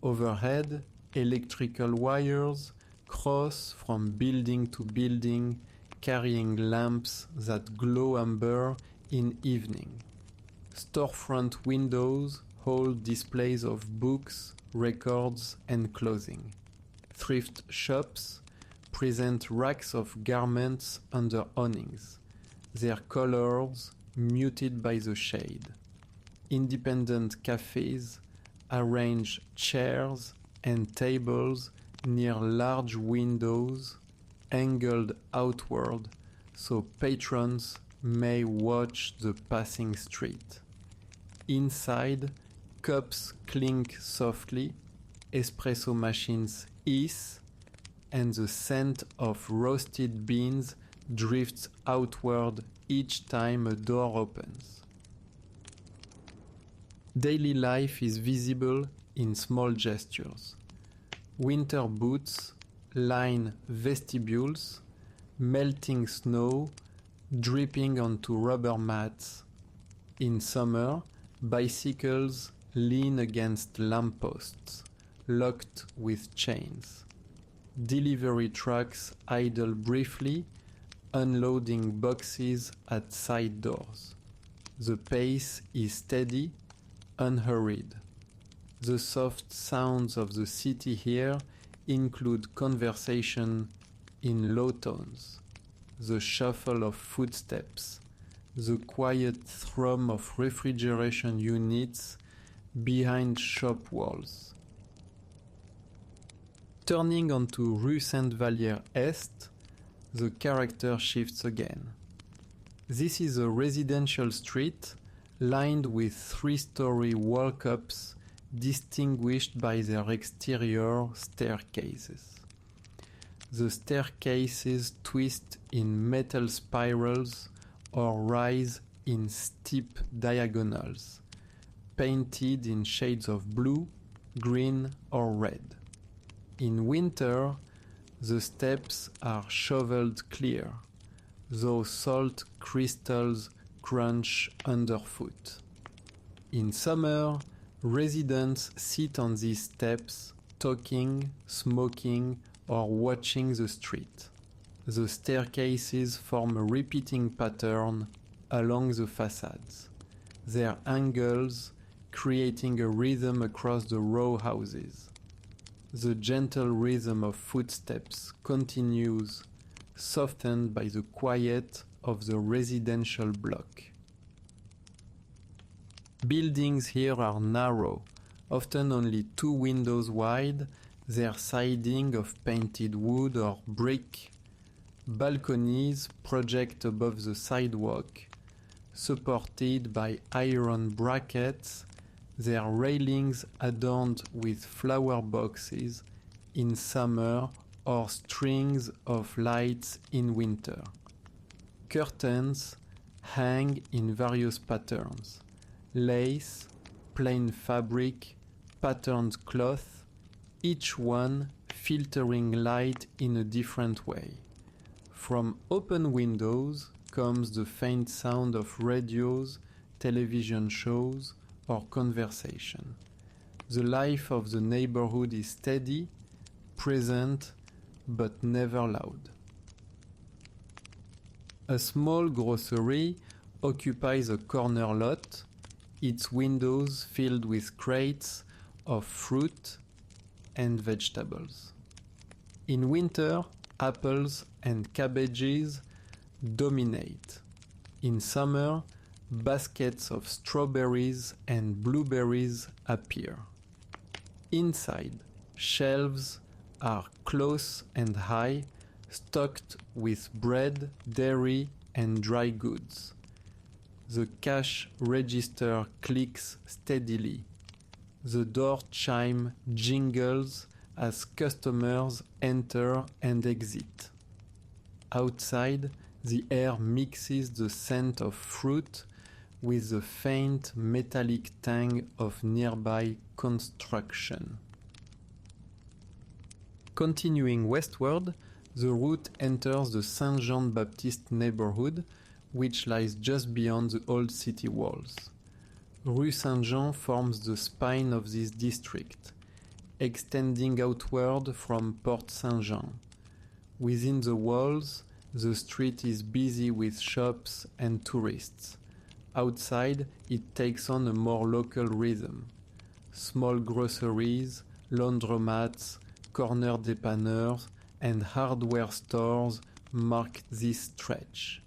Overhead, electrical wires cross from building to building, carrying lamps that glow amber in evening. Storefront windows hold displays of books, records, and clothing. Thrift shops present racks of garments under awnings, their colors muted by the shade. Independent cafes arrange chairs and tables near large windows angled outward so patrons may watch the passing street. Inside, cups clink softly, espresso machines hiss, and the scent of roasted beans drifts outward each time a door opens. Daily life is visible in small gestures. Winter boots line vestibules, melting snow dripping onto rubber mats. In summer, bicycles lean against lampposts, locked with chains. Delivery trucks idle briefly, unloading boxes at side doors. The pace is steady, unhurried. The soft sounds of the city here include conversation in low tones, the shuffle of footsteps, the quiet thrum of refrigeration units behind shop walls. Turning onto Rue Sainte-Vallière-Est, the character shifts again. This is a residential street lined with three-story walk-ups distinguished by their exterior staircases. The staircases twist in metal spirals or rise in steep diagonals, painted in shades of blue, green, or red. In winter, the steps are shoveled clear, though salt crystals crunch underfoot. In summer, residents sit on these steps talking, smoking, or watching the street. The staircases form a repeating pattern along the facades, their angles creating a rhythm across the row houses. The gentle rhythm of footsteps continues, softened by the quiet of the residential block. Buildings here are narrow, often only 2 windows wide, their siding of painted wood or brick. Balconies project above the sidewalk, supported by iron brackets, their railings adorned with flower boxes in summer or strings of lights in winter. Curtains hang in various patterns: lace, plain fabric, patterned cloth, each one filtering light in a different way. From open windows comes the faint sound of radios, television shows, or conversation. The life of the neighborhood is steady, present, but never loud. A small grocery occupies a corner lot, its windows filled with crates of fruit and vegetables. In winter, apples and cabbages dominate. In summer, baskets of strawberries and blueberries appear. Inside, shelves are close and high, stocked with bread, dairy, and dry goods. The cash register clicks steadily. The door chime jingles as customers enter and exit. Outside, the air mixes the scent of fruit with the faint metallic tang of nearby construction. Continuing westward, the route enters the Saint-Jean-Baptiste neighborhood, which lies just beyond the old city walls. Rue Saint-Jean forms the spine of this district, extending outward from Porte Saint-Jean. Within the walls, the street is busy with shops and tourists. Outside, it takes on a more local rhythm. Small groceries, laundromats, corner dépanneurs, and hardware stores mark this stretch.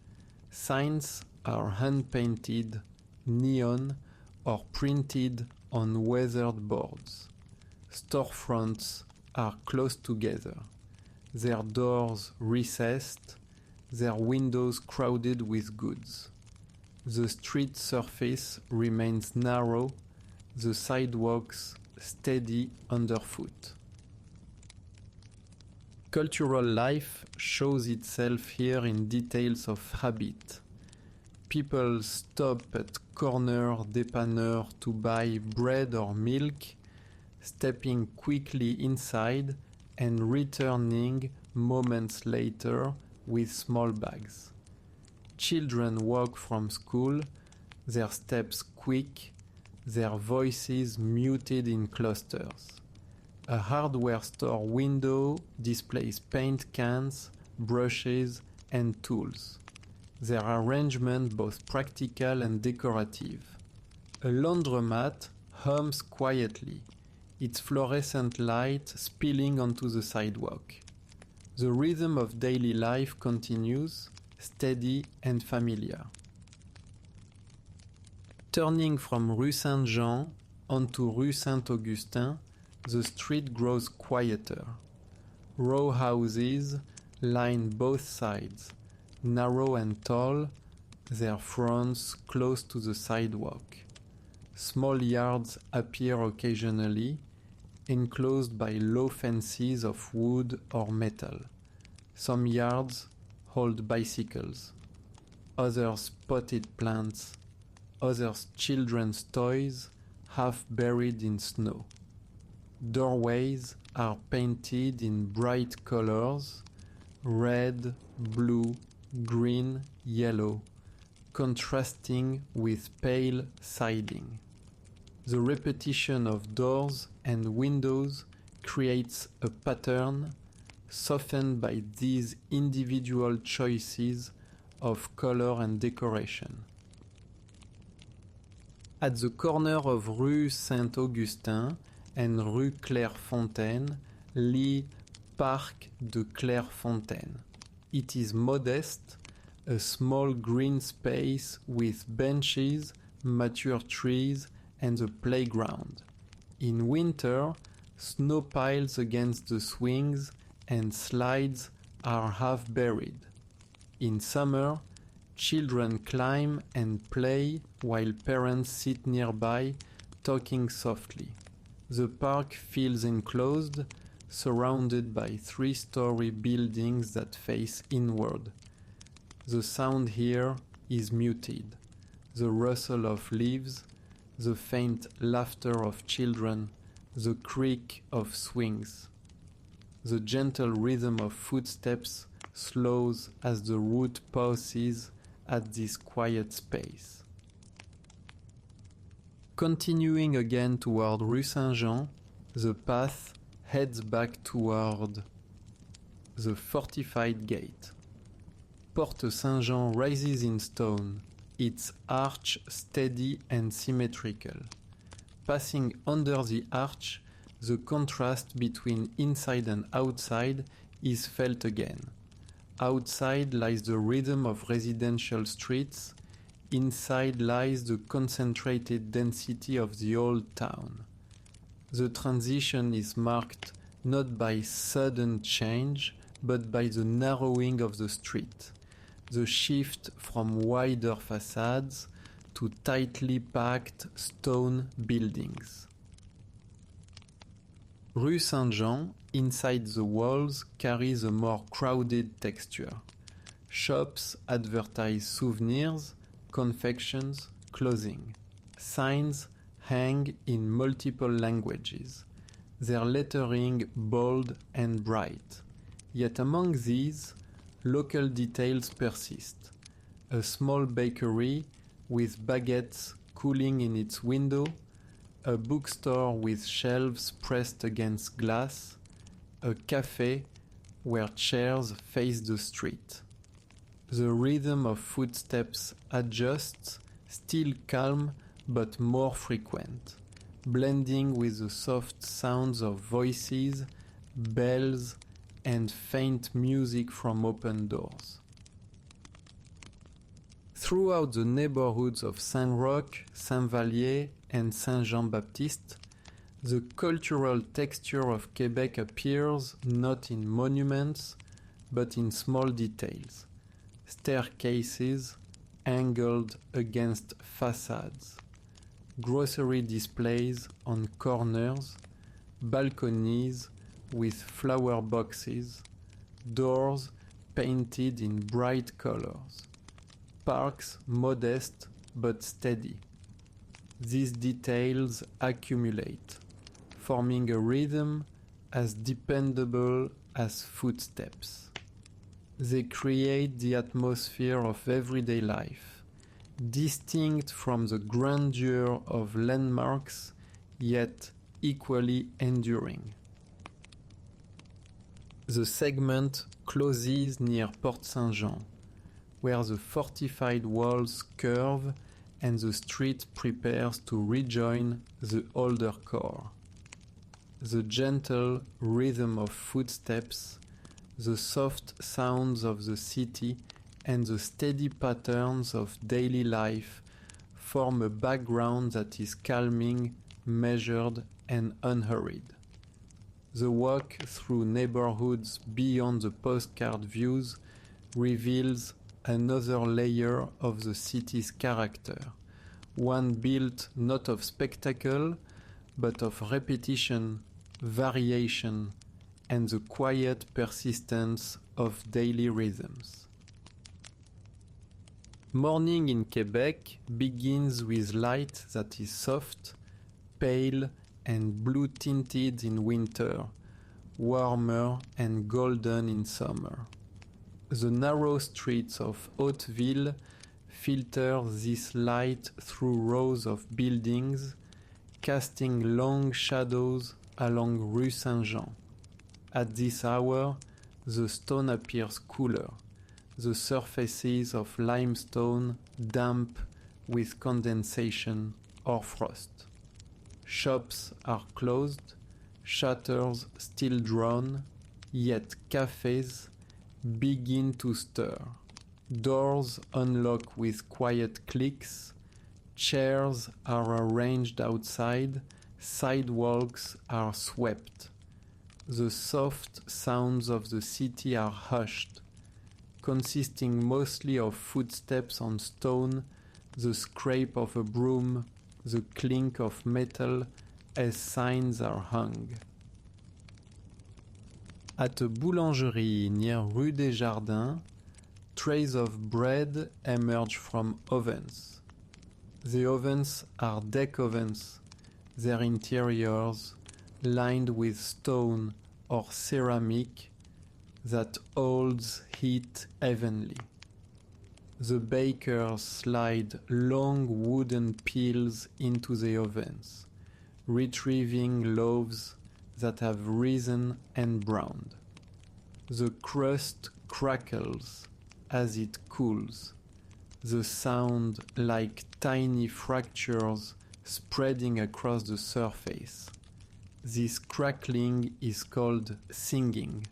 Signs are hand-painted, neon, or printed on weathered boards. Storefronts are close together, their doors recessed, their windows crowded with goods. The street surface remains narrow, the sidewalks steady underfoot. Cultural life shows itself here in details of habit. People stop at corner dépanneurs to buy bread or milk, stepping quickly inside and returning moments later with small bags. Children walk from school, their steps quick, their voices muted in clusters. A hardware store window displays paint cans, brushes, and tools. Their arrangement both practical and decorative. A laundromat hums quietly, its fluorescent light spilling onto the sidewalk. The rhythm of daily life continues, steady and familiar. Turning from Rue Saint-Jean onto Rue Saint-Augustin, the street grows quieter. Row houses line both sides, narrow and tall, their fronts close to the sidewalk. Small yards appear occasionally, enclosed by low fences of wood or metal. Some yards hold bicycles, others potted plants, others children's toys half buried in snow. Doorways are painted in bright colors: red, blue, green, yellow, contrasting with pale siding. The repetition of doors and windows creates a pattern softened by these individual choices of color and decoration. At the corner of Rue Saint-Augustin and Rue Clairefontaine lie Parc de Clairefontaine. It is modest, a small green space with benches, mature trees, and a playground. In winter, snow piles against the swings and slides are half buried. In summer, children climb and play while parents sit nearby talking softly. The park feels enclosed, surrounded by 3-story buildings that face inward. The sound here is muted. The rustle of leaves, the faint laughter of children, the creak of swings. The gentle rhythm of footsteps slows as the route pauses at this quiet space. Continuing again toward Rue Saint-Jean, the path heads back toward the fortified gate. Porte Saint-Jean rises in stone, its arch steady and symmetrical. Passing under the arch, the contrast between inside and outside is felt again. Outside lies the rhythm of residential streets, inside lies the concentrated density of the old town. The transition is marked not by sudden change, but by the narrowing of the street, the shift from wider facades to tightly packed stone buildings. Rue Saint-Jean, inside the walls, carries a more crowded texture. Shops advertise souvenirs, confections, clothing. Signs hang in multiple languages, their lettering bold and bright. Yet among these, local details persist. A small bakery with baguettes cooling in its window, a bookstore with shelves pressed against glass, a cafe where chairs face the street. The rhythm of footsteps adjusts, still calm but more frequent, blending with the soft sounds of voices, bells, and faint music from open doors. Throughout the neighborhoods of Saint-Roch, Saint-Vallier, and Saint-Jean-Baptiste, the cultural texture of Quebec appears not in monuments, but in small details. Staircases angled against facades, grocery displays on corners, balconies with flower boxes, doors painted in bright colors, parks modest but steady. These details accumulate, forming a rhythm as dependable as footsteps. They create the atmosphere of everyday life, distinct from the grandeur of landmarks, yet equally enduring. The segment closes near Porte Saint-Jean, where the fortified walls curve and the street prepares to rejoin the older core. The gentle rhythm of footsteps, the soft sounds of the city, and the steady patterns of daily life form a background that is calming, measured, and unhurried. The walk through neighborhoods beyond the postcard views reveals another layer of the city's character, one built not of spectacle, but of repetition, variation, and the quiet persistence of daily rhythms. Morning in Quebec begins with light that is soft, pale, and blue-tinted in winter, warmer and golden in summer. The narrow streets of Hauteville filter this light through rows of buildings, casting long shadows along Rue Saint-Jean. At this hour, the stone appears cooler, the surfaces of limestone damp with condensation or frost. Shops are closed, shutters still drawn, yet cafes begin to stir. Doors unlock with quiet clicks, chairs are arranged outside, sidewalks are swept. The soft sounds of the city are hushed, consisting mostly of footsteps on stone, the scrape of a broom, the clink of metal as signs are hung. At a boulangerie near Rue des Jardins, trays of bread emerge from ovens. The ovens are deck ovens, their interiors lined with stone or ceramic that holds heat evenly. The bakers slide long wooden peels into the ovens, retrieving loaves that have risen and browned. The crust crackles as it cools, the sound like tiny fractures spreading across the surface. This crackling is called singing,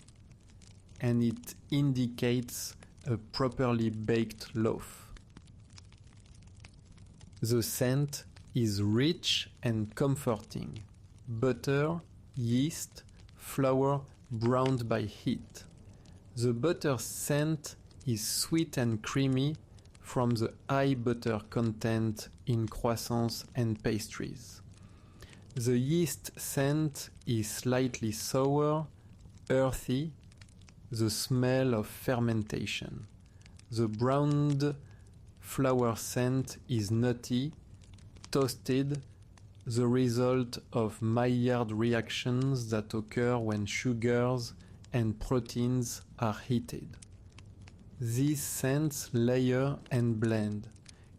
and it indicates a properly baked loaf. The scent is rich and comforting. Butter, yeast, flour browned by heat. The butter scent is sweet and creamy from the high butter content in croissants and pastries. The yeast scent is slightly sour, earthy, the smell of fermentation. The browned flour scent is nutty, toasted, the result of Maillard reactions that occur when sugars and proteins are heated. These scents layer and blend,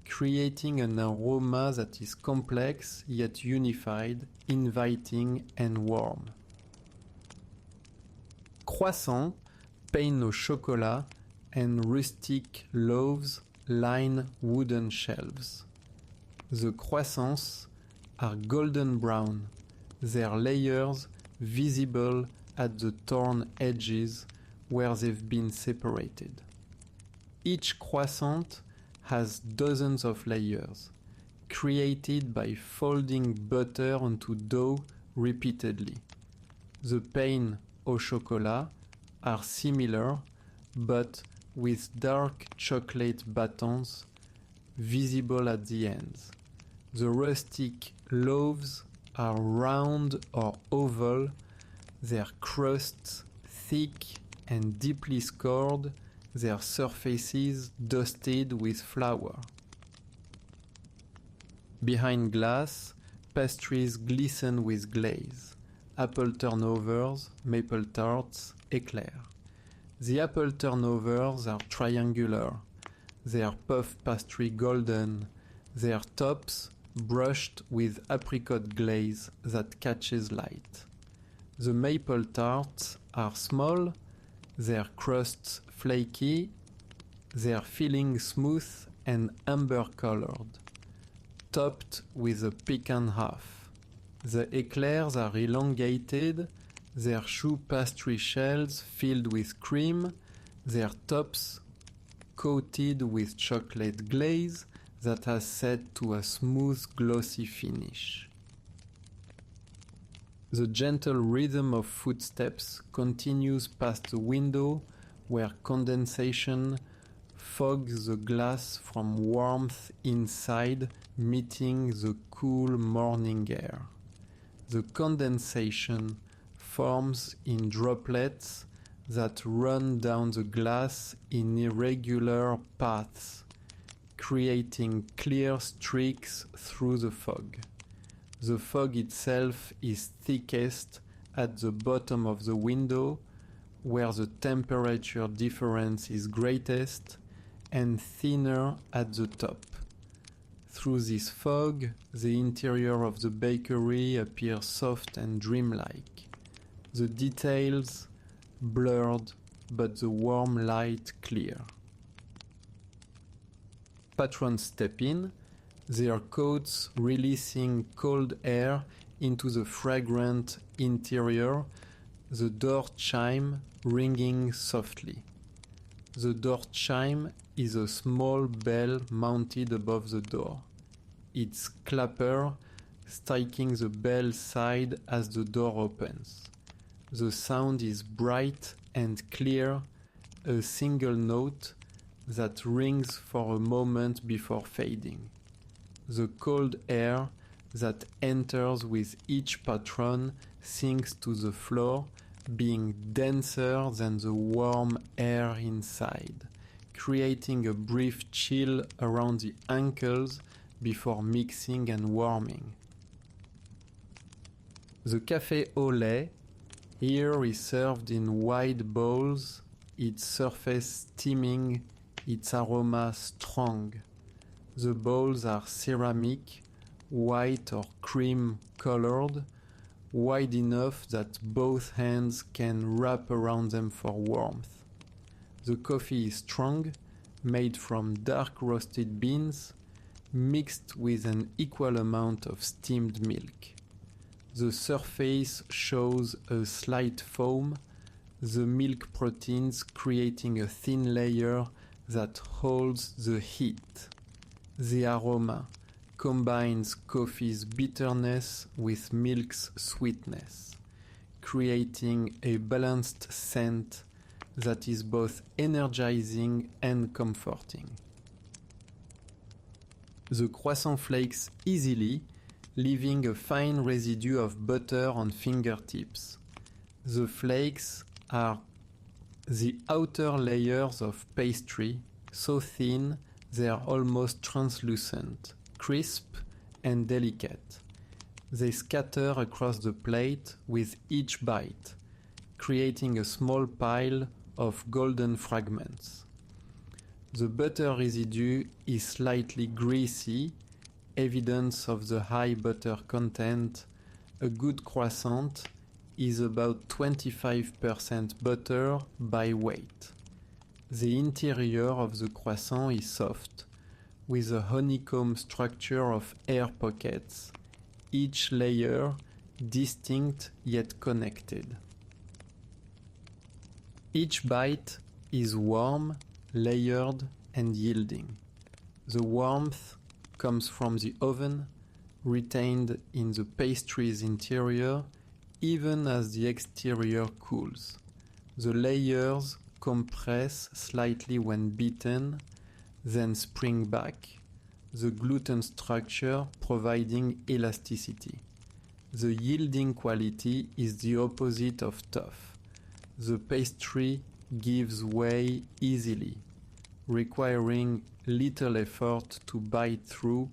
creating an aroma that is complex yet unified, inviting and warm. Croissant, pain au chocolat, and rustic loaves line wooden shelves. The croissants are golden brown, their layers visible at the torn edges where they've been separated. Each croissant has dozens of layers, created by folding butter onto dough repeatedly. The pain au chocolat are similar, but with dark chocolate batons visible at the ends. The rustic loaves are round or oval, their crusts thick and deeply scored, their surfaces dusted with flour. Behind glass, pastries glisten with glaze. Apple turnovers, maple tarts, eclairs. The apple turnovers are triangular, their puff pastry golden, their tops brushed with apricot glaze that catches light. The maple tarts are small, their crusts flaky, their filling smooth and amber-colored, topped with a pecan half. The eclairs are elongated, their choux pastry shells filled with cream, their tops coated with chocolate glaze that has set to a smooth glossy finish. The gentle rhythm of footsteps continues past the window where condensation fogs the glass from warmth inside, meeting the cool morning air. The condensation forms in droplets that run down the glass in irregular paths, creating clear streaks through the fog. The fog itself is thickest at the bottom of the window, where the temperature difference is greatest, and thinner at the top. Through this fog, the interior of the bakery appears soft and dreamlike. The details blurred, but the warm light clear. Patrons step in, their coats releasing cold air into the fragrant interior, the door chime ringing softly. The door chime is a small bell mounted above the door. Its clapper striking the bell side as the door opens. The sound is bright and clear, a single note that rings for a moment before fading. The cold air that enters with each patron sinks to the floor, being denser than the warm air inside, creating a brief chill around the ankles before mixing and warming. The café au lait here is served in wide bowls, its surface steaming, its aroma strong. The bowls are ceramic, white or cream colored, wide enough that both hands can wrap around them for warmth. The coffee is strong, made from dark roasted beans, mixed with an equal amount of steamed milk. The surface shows a slight foam, the milk proteins creating a thin layer that holds the heat. The aroma combines coffee's bitterness with milk's sweetness, creating a balanced scent that is both energizing and comforting. The croissant flakes easily, leaving a fine residue of butter on fingertips. The flakes are the outer layers of pastry, so thin they are almost translucent, crisp and delicate. They scatter across the plate with each bite, creating a small pile of golden fragments. The butter residue is slightly greasy, evidence of the high butter content. A good croissant is about 25% butter by weight. The interior of the croissant is soft, with a honeycomb structure of air pockets, each layer distinct yet connected. Each bite is warm, layered, and yielding. The warmth comes from the oven, retained in the pastry's interior, even as the exterior cools. The layers compress slightly when beaten, then spring back, the gluten structure providing elasticity. The yielding quality is the opposite of tough. The pastry gives way easily, requiring little effort to bite through,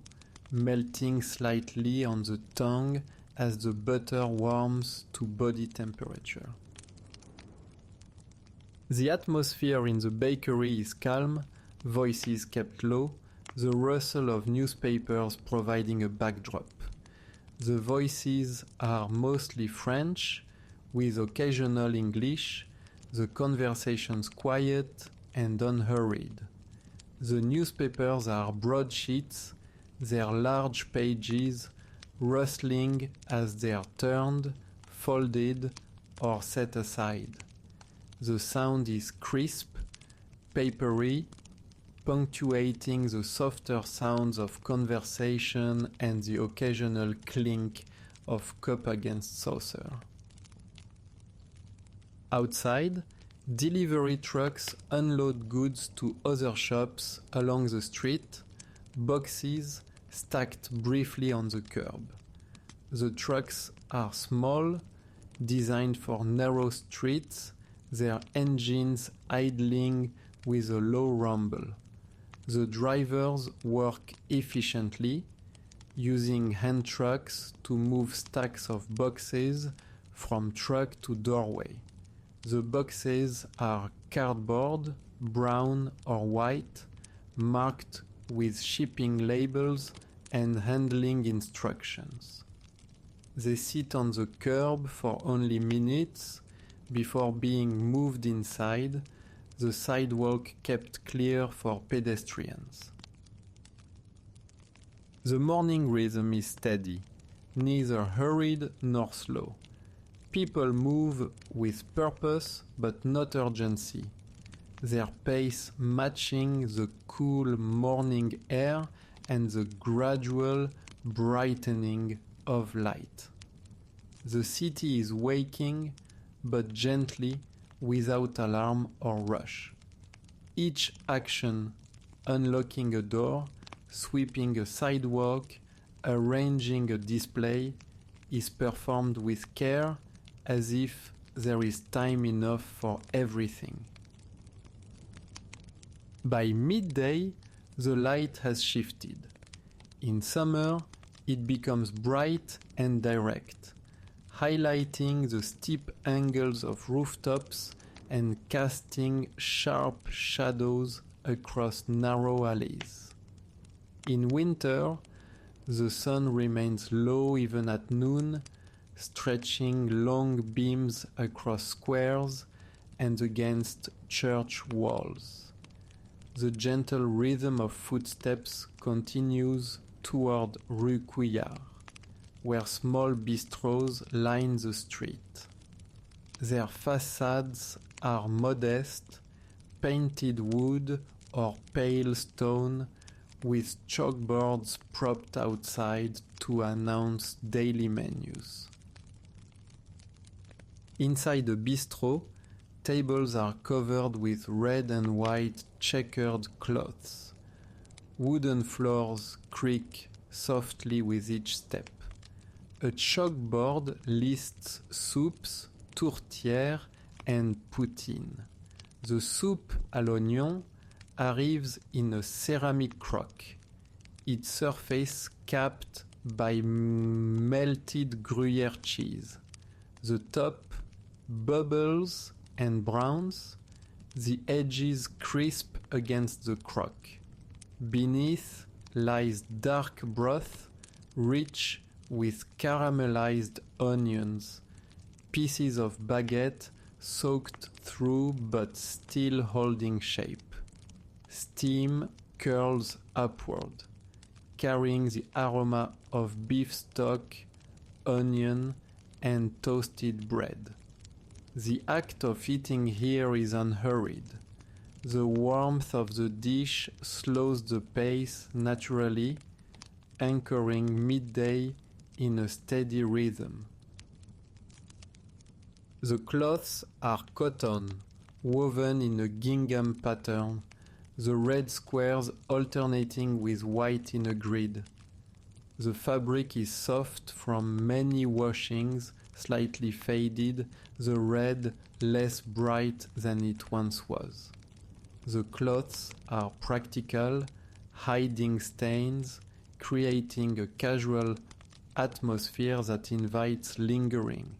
melting slightly on the tongue as the butter warms to body temperature. The atmosphere in the bakery is calm, voices kept low, the rustle of newspapers providing a backdrop. The voices are mostly French, with occasional English, the conversations quiet and unhurried. The newspapers are broadsheets, their large pages rustling as they are turned, folded, or set aside. The sound is crisp, papery, punctuating the softer sounds of conversation and the occasional clink of cup against saucer. Outside, delivery trucks unload goods to other shops along the street, boxes stacked briefly on the curb. The trucks are small, designed for narrow streets, their engines idling with a low rumble. The drivers work efficiently, using hand trucks to move stacks of boxes from truck to doorway. The boxes are cardboard, brown or white, marked with shipping labels and handling instructions. They sit on the curb for only minutes before being moved inside, the sidewalk kept clear for pedestrians. The morning rhythm is steady, neither hurried nor slow. People move with purpose but not urgency, their pace matching the cool morning air and the gradual brightening of light. The city is waking, but gently, without alarm or rush. Each action, unlocking a door, sweeping a sidewalk, arranging a display, is performed with care, as if there is time enough for everything. By midday, the light has shifted. In summer, it becomes bright and direct, highlighting the steep angles of rooftops and casting sharp shadows across narrow alleys. In winter, the sun remains low even at noon, stretching long beams across squares and against church walls. The gentle rhythm of footsteps continues toward Rue Couillard, where small bistros line the street. Their facades are modest, painted wood or pale stone, with chalkboards propped outside to announce daily menus. Inside the bistro, tables are covered with red and white checkered cloths. Wooden floors creak softly with each step. A chalkboard lists soups, tourtières, and poutine. The soup à l'oignon arrives in a ceramic crock, its surface capped by melted Gruyère cheese. The top bubbles and browns, the edges crisp against the crock. Beneath lies dark broth, rich with caramelized onions, pieces of baguette soaked through but still holding shape. Steam curls upward, carrying the aroma of beef stock, onion, and toasted bread. The act of eating here is unhurried. The warmth of the dish slows the pace naturally, anchoring midday in a steady rhythm. The cloths are cotton, woven in a gingham pattern, the red squares alternating with white in a grid. The fabric is soft from many washings, slightly faded, the red less bright than it once was. The cloths are practical, hiding stains, creating a casual atmosphere that invites lingering.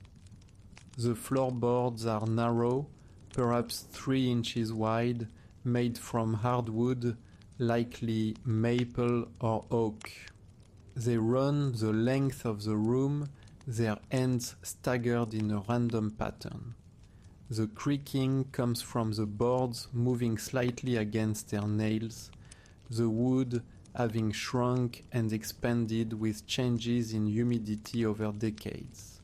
The floorboards are narrow, perhaps 3 inches wide, made from hardwood, likely maple or oak. They run the length of the room, their ends staggered in a random pattern. The creaking comes from the boards moving slightly against their nails, the wood having shrunk and expanded with changes in humidity over decades.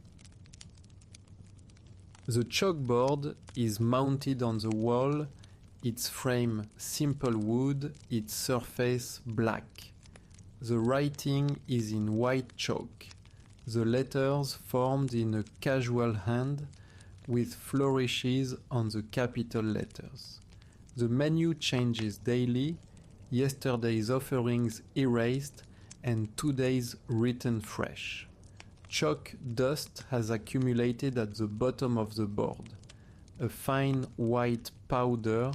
The chalkboard is mounted on the wall, its frame simple wood, its surface black. The writing is in white chalk, the letters formed in a casual hand with flourishes on the capital letters. The menu changes daily, yesterday's offerings erased and today's written fresh. Chalk dust has accumulated at the bottom of the board, a fine white powder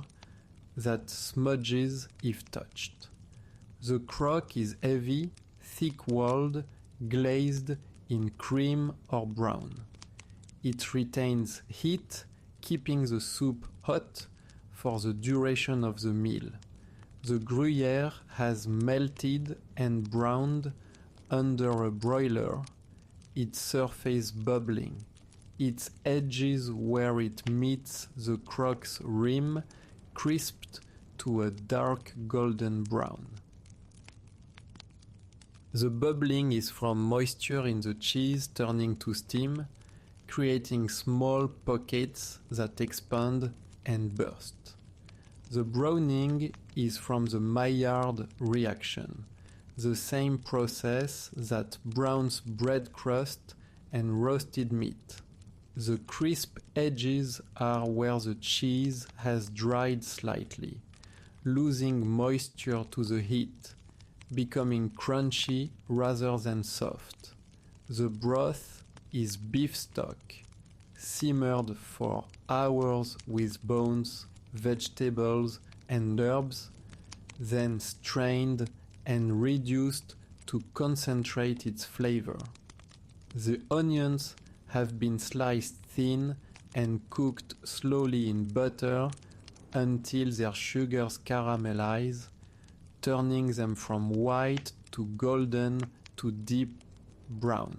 that smudges if touched. The crock is heavy, thick-walled, glazed in cream or brown. It retains heat, keeping the soup hot for the duration of the meal. The Gruyère has melted and browned under a broiler, its surface bubbling, its edges where it meets the croc's rim crisped to a dark golden brown. The bubbling is from moisture in the cheese turning to steam, creating small pockets that expand and burst. The browning is from the Maillard reaction, the same process that browns bread crust and roasted meat. The crisp edges are where the cheese has dried slightly, losing moisture to the heat, becoming crunchy rather than soft. The broth is beef stock, simmered for hours with bones, vegetables, and herbs, then strained and reduced to concentrate its flavor. The onions have been sliced thin and cooked slowly in butter until their sugars caramelize, turning them from white to golden to deep brown.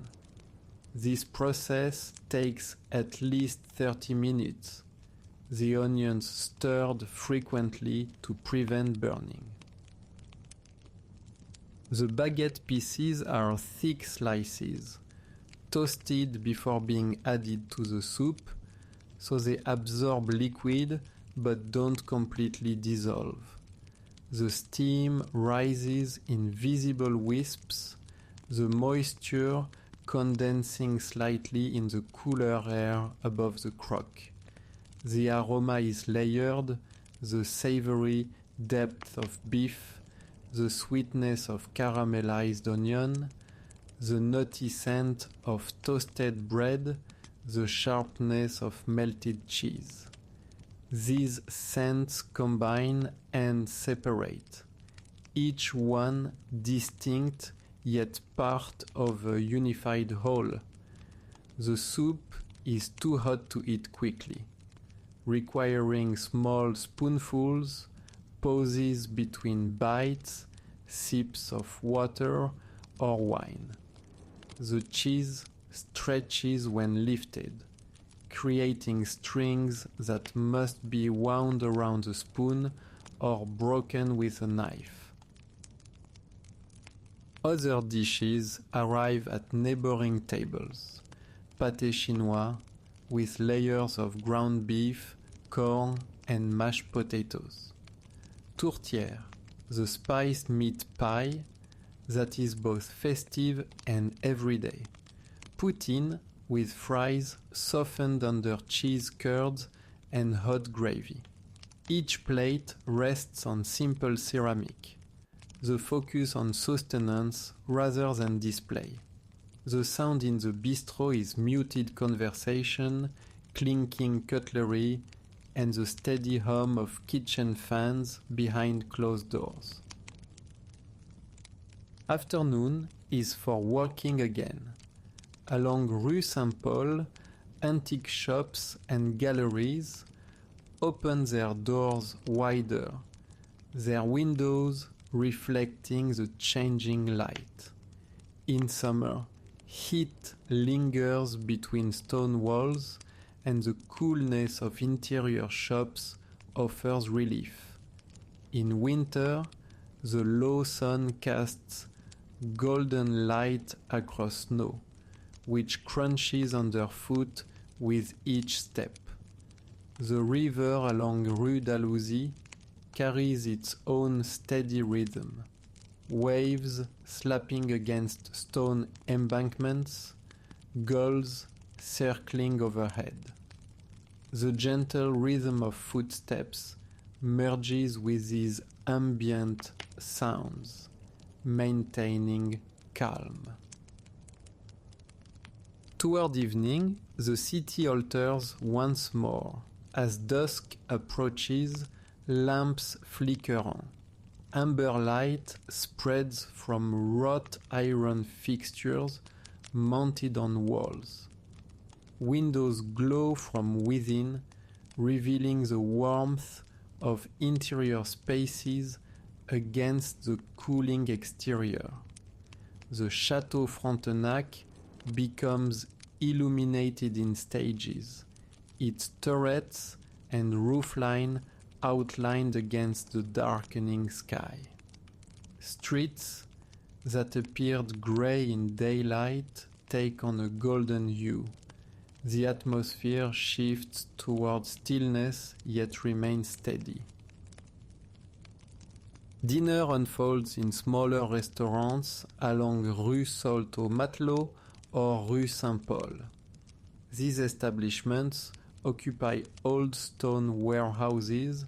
This process takes at least 30 minutes. The onions stirred frequently to prevent burning. The baguette pieces are thick slices, toasted before being added to the soup, so they absorb liquid but don't completely dissolve. The steam rises in visible wisps, the moisture condensing slightly in the cooler air above the crock. The aroma is layered, the savory depth of beef, the sweetness of caramelized onion, the nutty scent of toasted bread, the sharpness of melted cheese. These scents combine and separate, each one distinct yet part of a unified whole. The soup is too hot to eat quickly, requiring small spoonfuls, pauses between bites, sips of water or wine. The cheese stretches when lifted, creating strings that must be wound around the spoon or broken with a knife. Other dishes arrive at neighboring tables. Pâté chinois with layers of ground beef, corn, and mashed potatoes. Tourtière, the spiced meat pie that is both festive and everyday. Poutine with fries softened under cheese curds and hot gravy. Each plate rests on simple ceramic, the focus on sustenance rather than display. The sound in the bistro is muted conversation, clinking cutlery, and the steady hum of kitchen fans behind closed doors. Afternoon is for walking again. Along Rue Saint-Paul, antique shops and galleries open their doors wider, their windows reflecting the changing light. In summer, heat lingers between stone walls, and the coolness of interior shops offers relief. In winter, the low sun casts golden light across snow, which crunches underfoot with each step. The river along Rue d'Alousie carries its own steady rhythm, waves slapping against stone embankments, gulls circling overhead. The gentle rhythm of footsteps merges with these ambient sounds, maintaining calm. Toward evening, the city alters once more. As dusk approaches, lamps flicker on. Amber light spreads from wrought iron fixtures mounted on walls. Windows glow from within, revealing the warmth of interior spaces against the cooling exterior. The Château Frontenac becomes illuminated in stages, its turrets and roofline outlined against the darkening sky. Streets that appeared grey in daylight take on a golden hue. The atmosphere shifts towards stillness yet remains steady. Dinner unfolds in smaller restaurants along Rue Sault au Matelot or Rue Saint-Paul. These establishments occupy old stone warehouses,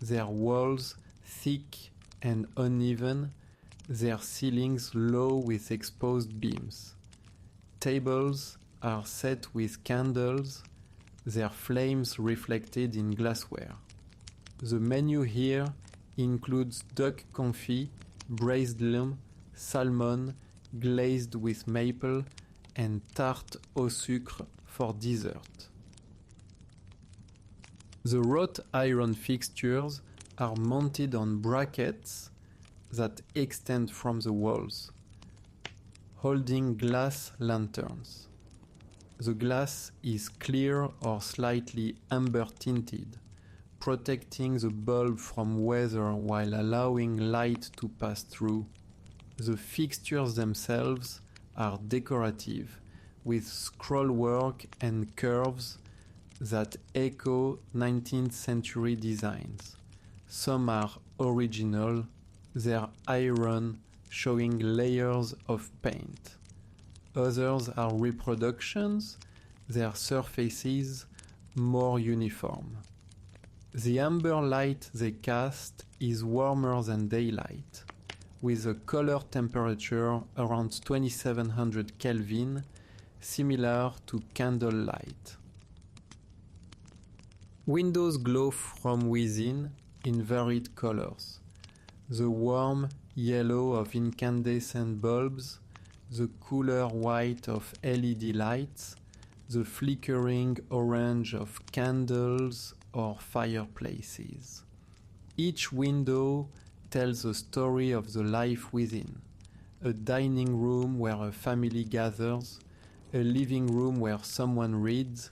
their walls thick and uneven, their ceilings low with exposed beams. Tables are set with candles, their flames reflected in glassware. The menu here includes duck confit, braised lamb, salmon, glazed with maple, and tarte au sucre for dessert. The wrought iron fixtures are mounted on brackets that extend from the walls, holding glass lanterns. The glass is clear or slightly amber tinted, protecting the bulb from weather while allowing light to pass through. The fixtures themselves are decorative, with scrollwork and curves that echo 19th century designs. Some are original, their iron showing layers of paint. Others are reproductions, their surfaces more uniform. The amber light they cast is warmer than daylight, with a color temperature around 2700 Kelvin, similar to candlelight. Windows glow from within in varied colors. The warm yellow of incandescent bulbs, the cooler white of LED lights, the flickering orange of candles or fireplaces. Each window tells a story of the life within. A dining room where a family gathers, a living room where someone reads,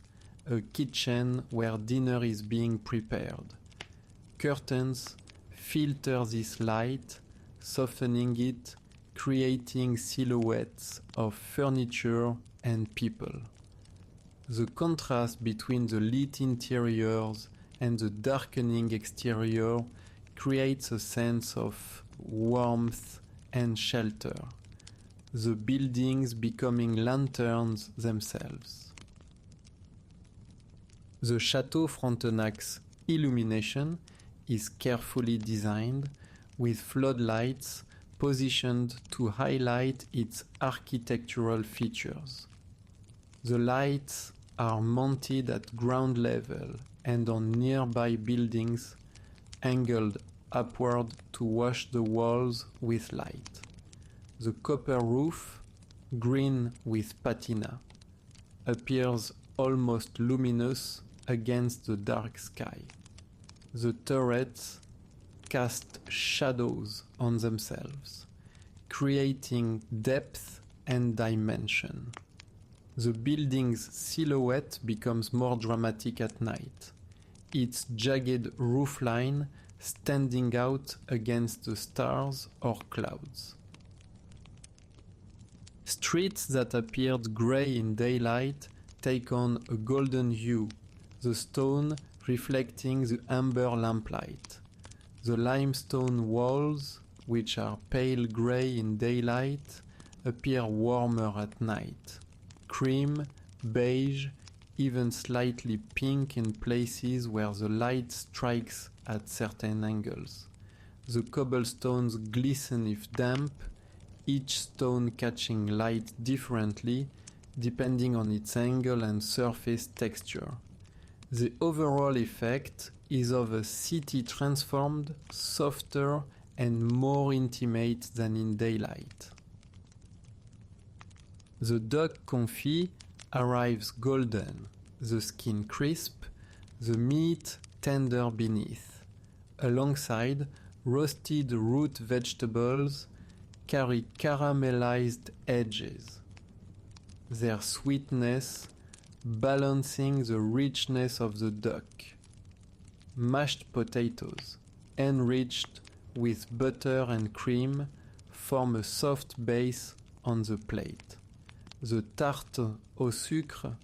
a kitchen where dinner is being prepared. Curtains filter this light, softening it, creating silhouettes of furniture and people. The contrast between the lit interiors and the darkening exterior creates a sense of warmth and shelter, the buildings becoming lanterns themselves. The Château Frontenac's illumination is carefully designed, with floodlights positioned to highlight its architectural features. The lights are mounted at ground level and on nearby buildings, angled upward to wash the walls with light. The copper roof, green with patina, appears almost luminous against the dark sky. The turrets cast shadows on themselves, creating depth and dimension. The building's silhouette becomes more dramatic at night, its jagged roofline standing out against the stars or clouds. Streets that appeared grey in daylight take on a golden hue, the stone reflecting the amber lamplight. The limestone walls, which are pale grey in daylight, appear warmer at night. Cream, beige, even slightly pink in places where the light strikes at certain angles. The cobblestones glisten if damp, each stone catching light differently depending on its angle and surface texture. The overall effect is of a city transformed, softer and more intimate than in daylight. The duck confit arrives golden, the skin crisp, the meat tender beneath. Alongside, roasted root vegetables carry caramelized edges, their sweetness balancing the richness of the duck. Mashed potatoes, enriched with butter and cream, form a soft base on the plate. The tarte au sucre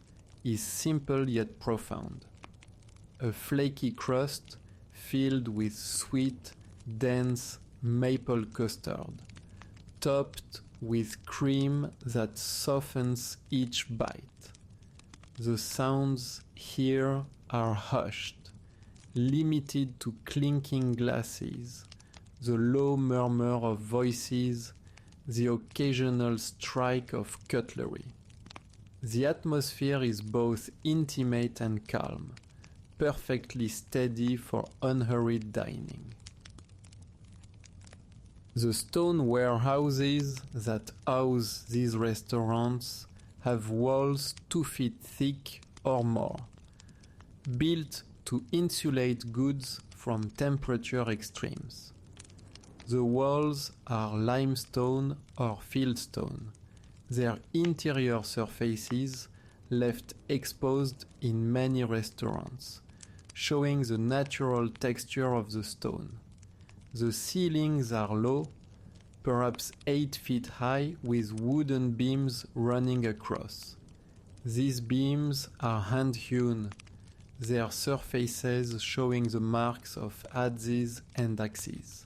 is simple yet profound. A flaky crust filled with sweet, dense maple custard, topped with cream that softens each bite. The sounds here are hushed, limited to clinking glasses, the low murmur of voices, the occasional strike of cutlery. The atmosphere is both intimate and calm, perfectly steady for unhurried dining. The stone warehouses that house these restaurants have walls 2 feet thick or more, built to insulate goods from temperature extremes. The walls are limestone or fieldstone, their interior surfaces left exposed in many restaurants, showing the natural texture of the stone. The ceilings are low, perhaps 8 feet high, with wooden beams running across. These beams are hand-hewn, their surfaces showing the marks of adzes and axes.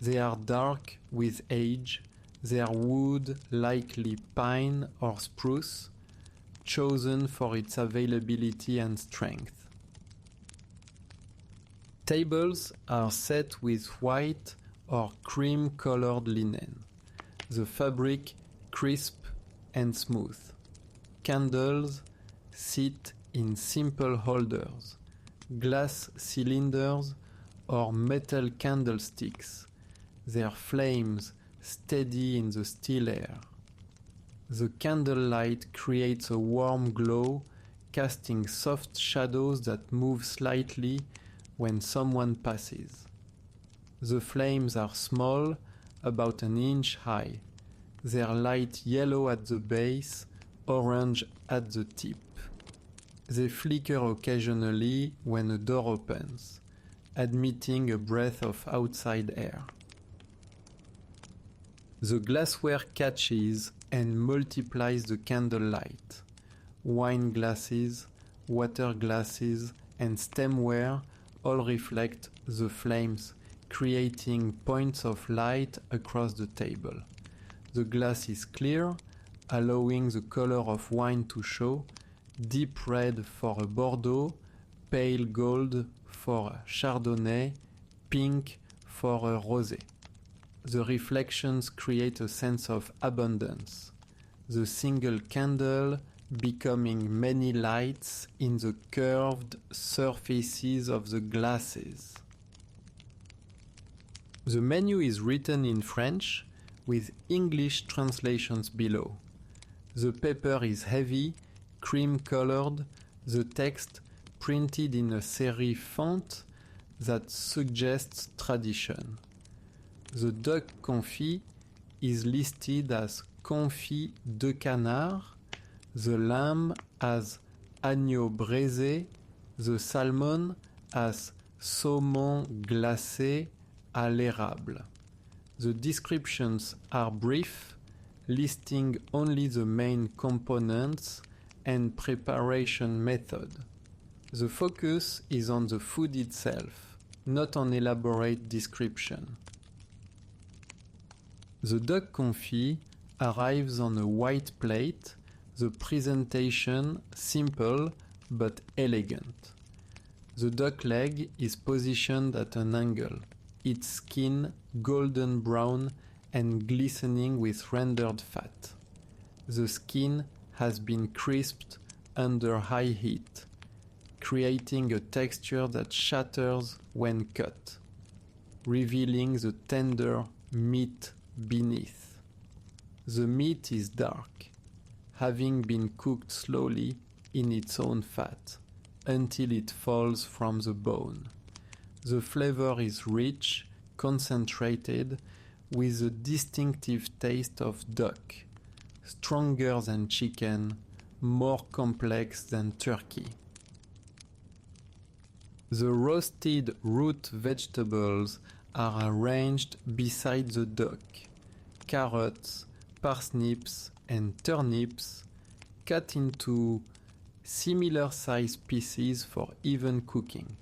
They are dark with age, their wood likely pine or spruce, chosen for its availability and strength. Tables are set with white or cream-colored linen, the fabric crisp and smooth. Candles sit in simple holders, glass cylinders or metal candlesticks, their flames steady in the still air. The candlelight creates a warm glow, casting soft shadows that move slightly when someone passes. The flames are small, about an inch high. Their light yellow at the base, orange at the tip. They flicker occasionally when a door opens, admitting a breath of outside air. The glassware catches and multiplies the candlelight. Wine glasses, water glasses, and stemware all reflect the flames, creating points of light across the table. The glass is clear, allowing the color of wine to show, deep red for a Bordeaux, pale gold for a Chardonnay, pink for a Rosé. The reflections create a sense of abundance, the single candle becoming many lights in the curved surfaces of the glasses. The menu is written in French with English translations below. The paper is heavy, cream-colored, the text printed in a serif font that suggests tradition. The duck confit is listed as confit de canard, the lamb as agneau braisé, the salmon as saumon glacé à l'érable. The descriptions are brief, listing only the main components and preparation method. The focus is on the food itself, not on elaborate description. The duck confit arrives on a white plate, the presentation simple but elegant. The duck leg is positioned at an angle, its skin golden brown and glistening with rendered fat. The skin has been crisped under high heat, creating a texture that shatters when cut, revealing the tender meat beneath. The meat is dark, having been cooked slowly in its own fat until it falls from the bone. The flavor is rich, concentrated with a distinctive taste of duck, stronger than chicken, more complex than turkey. The roasted root vegetables are arranged beside the duck. Carrots, parsnips, and turnips cut into similar sized pieces for even cooking.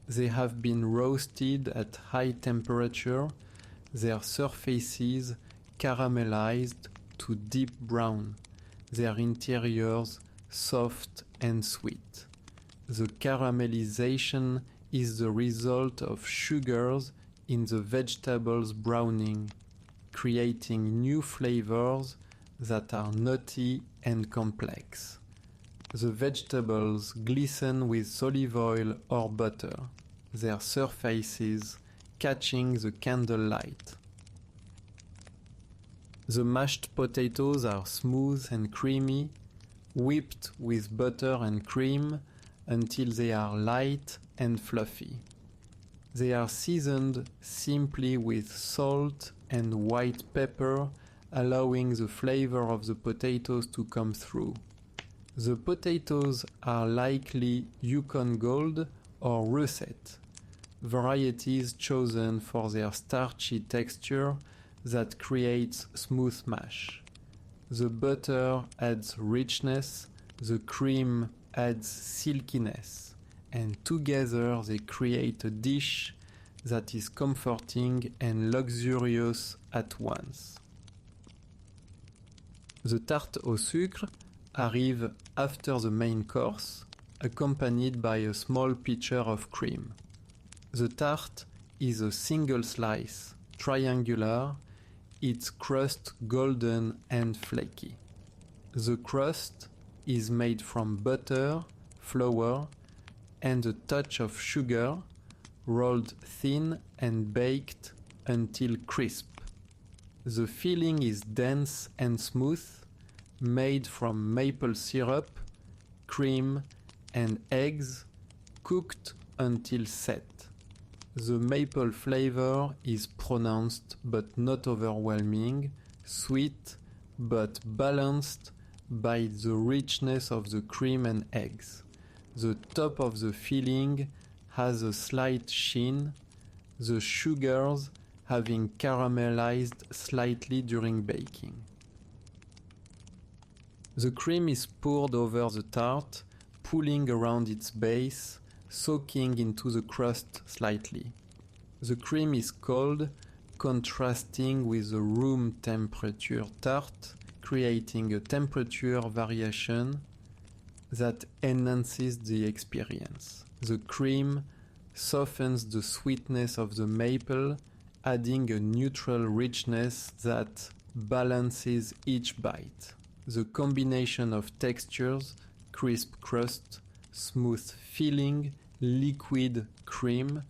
They have been roasted at high temperature, their surfaces caramelized to deep brown, their interiors soft and sweet. The caramelization is the result of sugars in the vegetables browning, creating new flavors that are nutty and complex. The vegetables glisten with olive oil or butter, their surfaces catching the candlelight. The mashed potatoes are smooth and creamy, whipped with butter and cream until they are light and fluffy. They are seasoned simply with salt and white pepper, allowing the flavor of the potatoes to come through. The potatoes are likely Yukon Gold or Russet, varieties chosen for their starchy texture that creates smooth mash. The butter adds richness, the cream adds silkiness, and together they create a dish that is comforting and luxurious at once. The tarte au sucre arrive after the main course, accompanied by a small pitcher of cream. The tart is a single slice, triangular, its crust golden and flaky. The crust is made from butter, flour, and a touch of sugar, rolled thin and baked until crisp. The filling is dense and smooth, made from maple syrup, cream, and eggs, cooked until set. The maple flavor is pronounced but not overwhelming, sweet but balanced by the richness of the cream and eggs. The top of the filling has a slight sheen, the sugars having caramelized slightly during baking. The cream is poured over the tart, pulling around its base, soaking into the crust slightly. The cream is cold, contrasting with the room temperature tart, creating a temperature variation that enhances the experience. The cream softens the sweetness of the maple, adding a neutral richness that balances each bite. The combination of textures, crisp crust, smooth filling, liquid cream,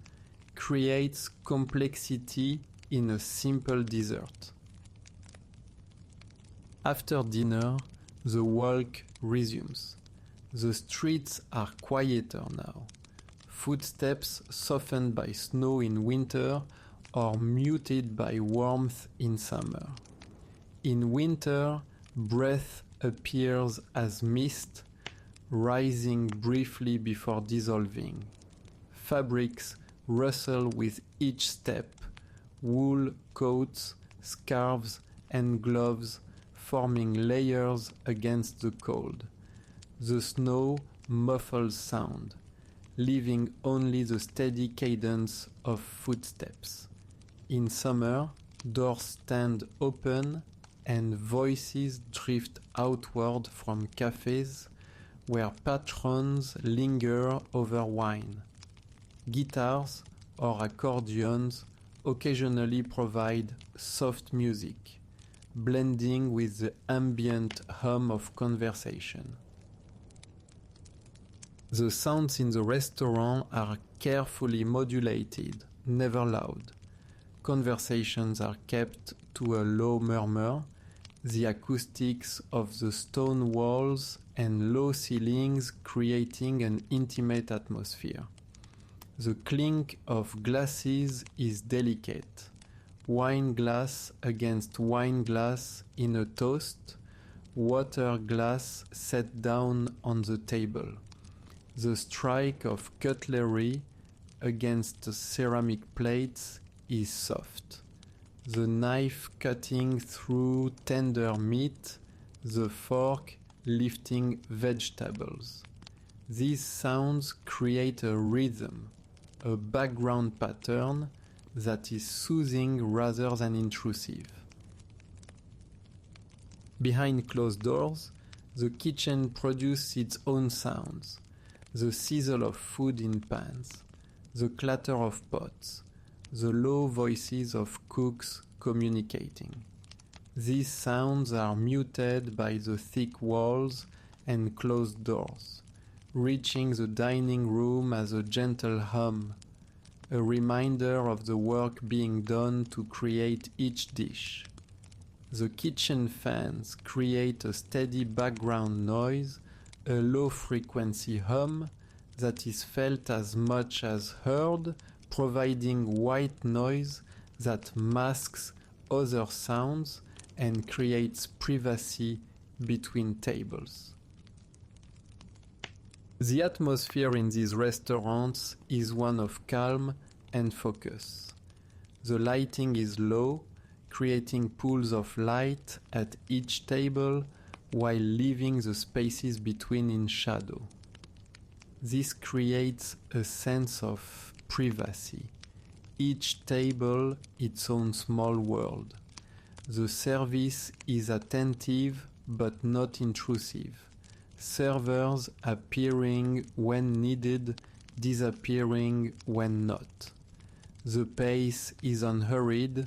creates complexity in a simple dessert. After dinner, the walk resumes. The streets are quieter now. Footsteps softened by snow in winter or muted by warmth in summer. In winter, breath appears as mist, rising briefly before dissolving. Fabrics rustle with each step, wool coats, scarves, and gloves forming layers against the cold. The snow muffles sound, leaving only the steady cadence of footsteps. In summer, doors stand open and voices drift outward from cafes where patrons linger over wine. Guitars or accordions occasionally provide soft music, blending with the ambient hum of conversation. The sounds in the restaurant are carefully modulated, never loud. Conversations are kept to a low murmur, the acoustics of the stone walls and low ceilings creating an intimate atmosphere. The clink of glasses is delicate. Wine glass against wine glass in a toast, water glass set down on the table. The strike of cutlery against ceramic plates is soft. The knife cutting through tender meat, the fork lifting vegetables. These sounds create a rhythm, a background pattern that is soothing rather than intrusive. Behind closed doors, the kitchen produces its own sounds. The sizzle of food in pans, the clatter of pots, the low voices of cooks communicating. These sounds are muted by the thick walls and closed doors, reaching the dining room as a gentle hum, a reminder of the work being done to create each dish. The kitchen fans create a steady background noise, a low-frequency hum that is felt as much as heard, providing white noise that masks other sounds and creates privacy between tables. The atmosphere in these restaurants is one of calm and focus. The lighting is low, creating pools of light at each table while leaving the spaces between in shadow. This creates a sense of privacy. Each table its own small world. The service is attentive but not intrusive. Servers appearing when needed, disappearing when not. The pace is unhurried,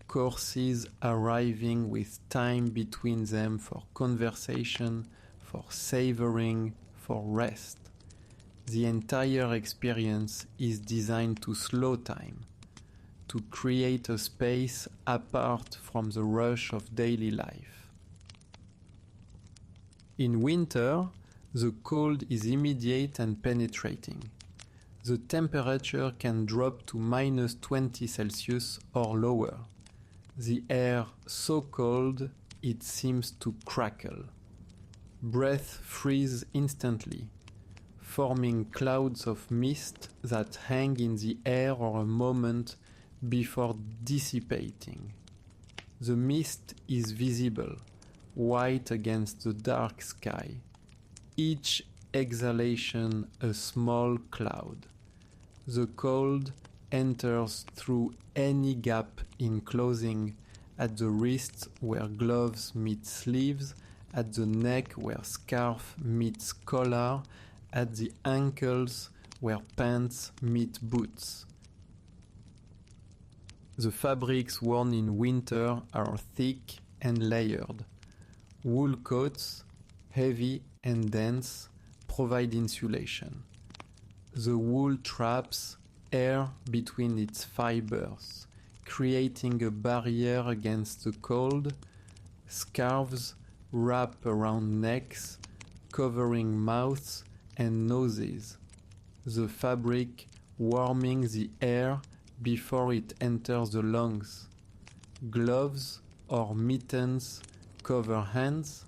courses arriving with time between them for conversation, for savoring, for rest. The entire experience is designed to slow time, to create a space apart from the rush of daily life. In winter, the cold is immediate and penetrating. The temperature can drop to -20 Celsius or lower. The air so cold it seems to crackle. Breath freezes instantly, forming clouds of mist that hang in the air for a moment before dissipating. The mist is visible, white against the dark sky, each exhalation a small cloud. The cold enters through any gap in clothing, at the wrists where gloves meet sleeves, at the neck where scarf meets collar, at the ankles where pants meet boots. The fabrics worn in winter are thick and layered. Wool coats, heavy and dense, provide insulation. The wool traps air between its fibers, creating a barrier against the cold. Scarves wrap around necks, covering mouths and noses. The fabric warming the air before it enters the lungs. Gloves or mittens cover hands,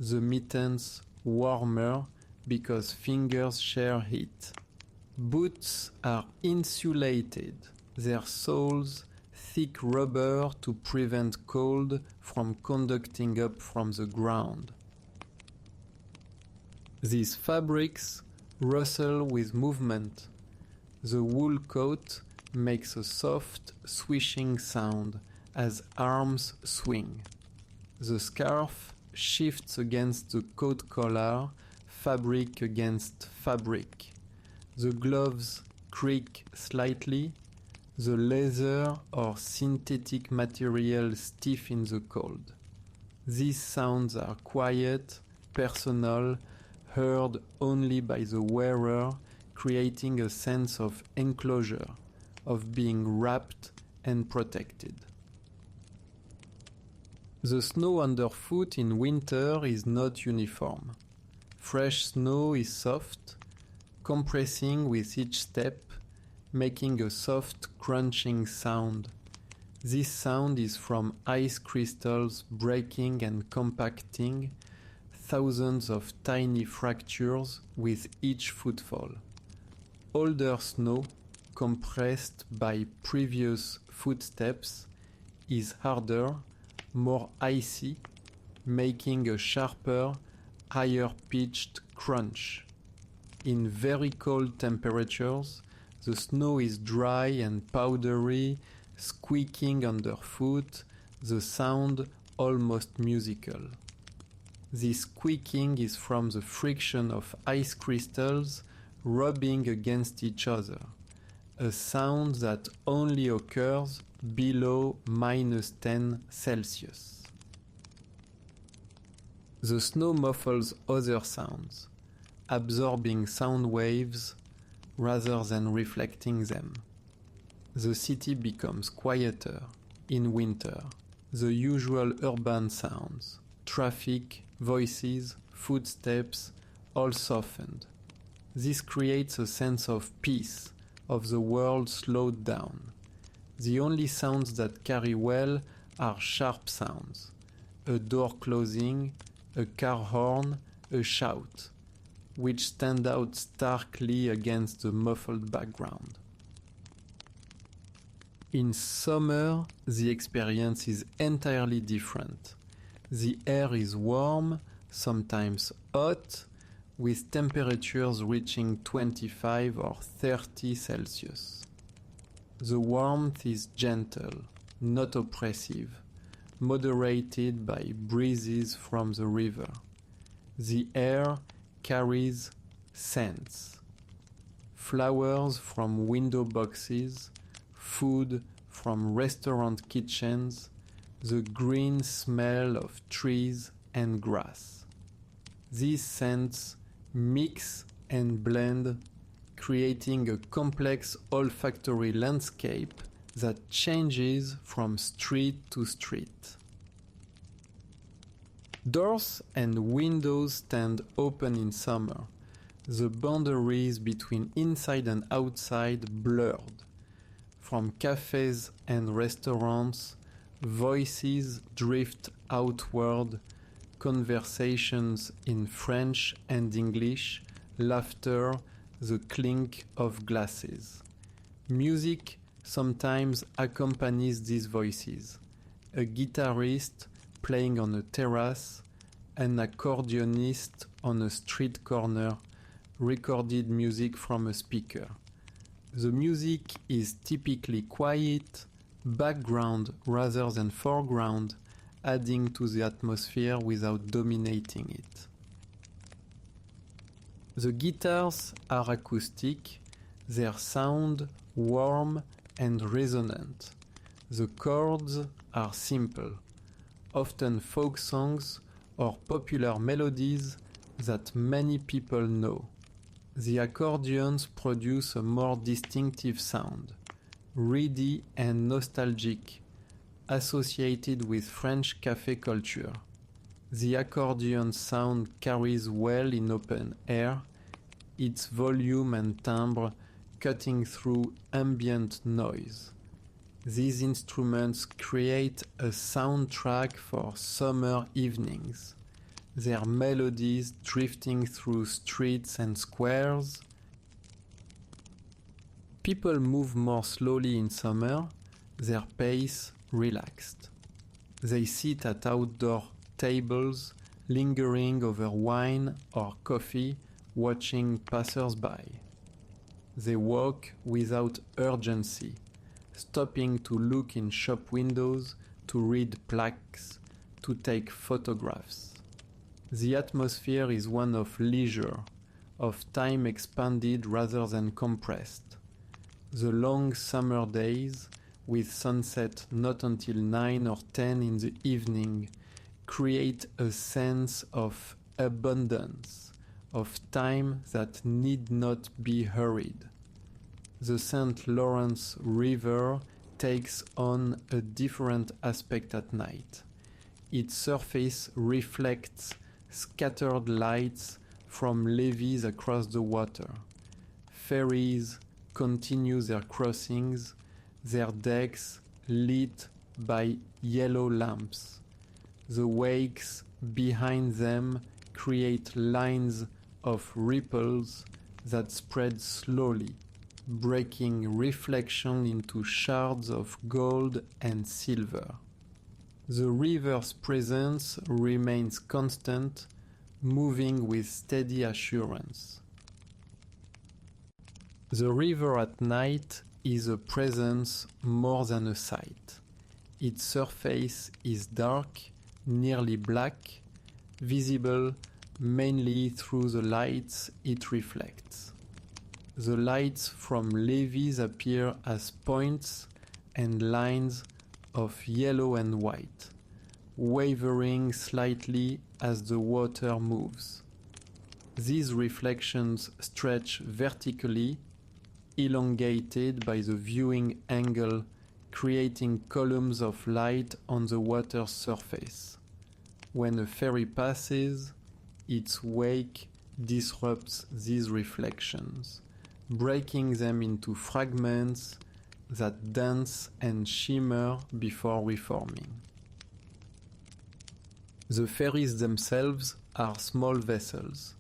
the mittens warmer because fingers share heat. Boots are insulated, their soles thick rubber to prevent cold from conducting up from the ground. These fabrics rustle with movement. The wool coat makes a soft swishing sound as arms swing. The scarf shifts against the coat collar, fabric against fabric. The gloves creak slightly, the leather or synthetic material stiff in the cold. These sounds are quiet, personal, heard only by the wearer, creating a sense of enclosure, of being wrapped and protected. The snow underfoot in winter is not uniform. Fresh snow is soft, compressing with each step, making a soft crunching sound. This sound is from ice crystals breaking and compacting, thousands of tiny fractures with each footfall. Older snow, compressed by previous footsteps, is harder, more icy, making a sharper, higher-pitched crunch. In very cold temperatures, the snow is dry and powdery, squeaking underfoot, the sound almost musical. This squeaking is from the friction of ice crystals rubbing against each other, a sound that only occurs below -10 Celsius. The snow muffles other sounds, absorbing sound waves rather than reflecting them. The city becomes quieter in winter. The usual urban sounds, traffic, voices, footsteps, all softened. This creates a sense of peace, of the world slowed down. The only sounds that carry well are sharp sounds. A door closing, a car horn, a shout, which stand out starkly against the muffled background. In summer, the experience is entirely different. The air is warm, sometimes hot, with temperatures reaching 25 or 30 Celsius. The warmth is gentle, not oppressive, moderated by breezes from the river. The air carries scents. Flowers from window boxes, food from restaurant kitchens, the green smell of trees and grass. These scents mix and blend, creating a complex olfactory landscape that changes from street to street. Doors and windows stand open in summer, the boundaries between inside and outside blurred. From cafes and restaurants, voices drift outward, conversations in French and English, laughter, the clink of glasses. Music sometimes accompanies these voices. A guitarist playing on a terrace, an accordionist on a street corner, recorded music from a speaker. The music is typically quiet, background rather than foreground, adding to the atmosphere without dominating it. The guitars are acoustic, their sound warm and resonant. The chords are simple, often folk songs or popular melodies that many people know. The accordions produce a more distinctive sound, reedy and nostalgic, associated with French café culture. The accordion sound carries well in open air, its volume and timbre cutting through ambient noise. These instruments create a soundtrack for summer evenings, their melodies drifting through streets and squares. People move more slowly in summer, their pace relaxed. They sit at outdoor tables, lingering over wine or coffee, watching passers-by. They walk without urgency, stopping to look in shop windows, to read plaques, to take photographs. The atmosphere is one of leisure, of time expanded rather than compressed. The long summer days, with sunset not until 9 or 10 in the evening, create a sense of abundance, of time that need not be hurried. The St. Lawrence River takes on a different aspect at night. Its surface reflects scattered lights from levees across the water. Ferries, continue their crossings, their decks lit by yellow lamps. The wakes behind them create lines of ripples that spread slowly, breaking reflection into shards of gold and silver. The river's presence remains constant, moving with steady assurance. The river at night is a presence more than a sight. Its surface is dark, nearly black, visible mainly through the lights it reflects. The lights from levees appear as points and lines of yellow and white, wavering slightly as the water moves. These reflections stretch vertically, elongated by the viewing angle, creating columns of light on the water's surface. When a ferry passes, its wake disrupts these reflections, breaking them into fragments that dance and shimmer before reforming. The ferries themselves are small vessels,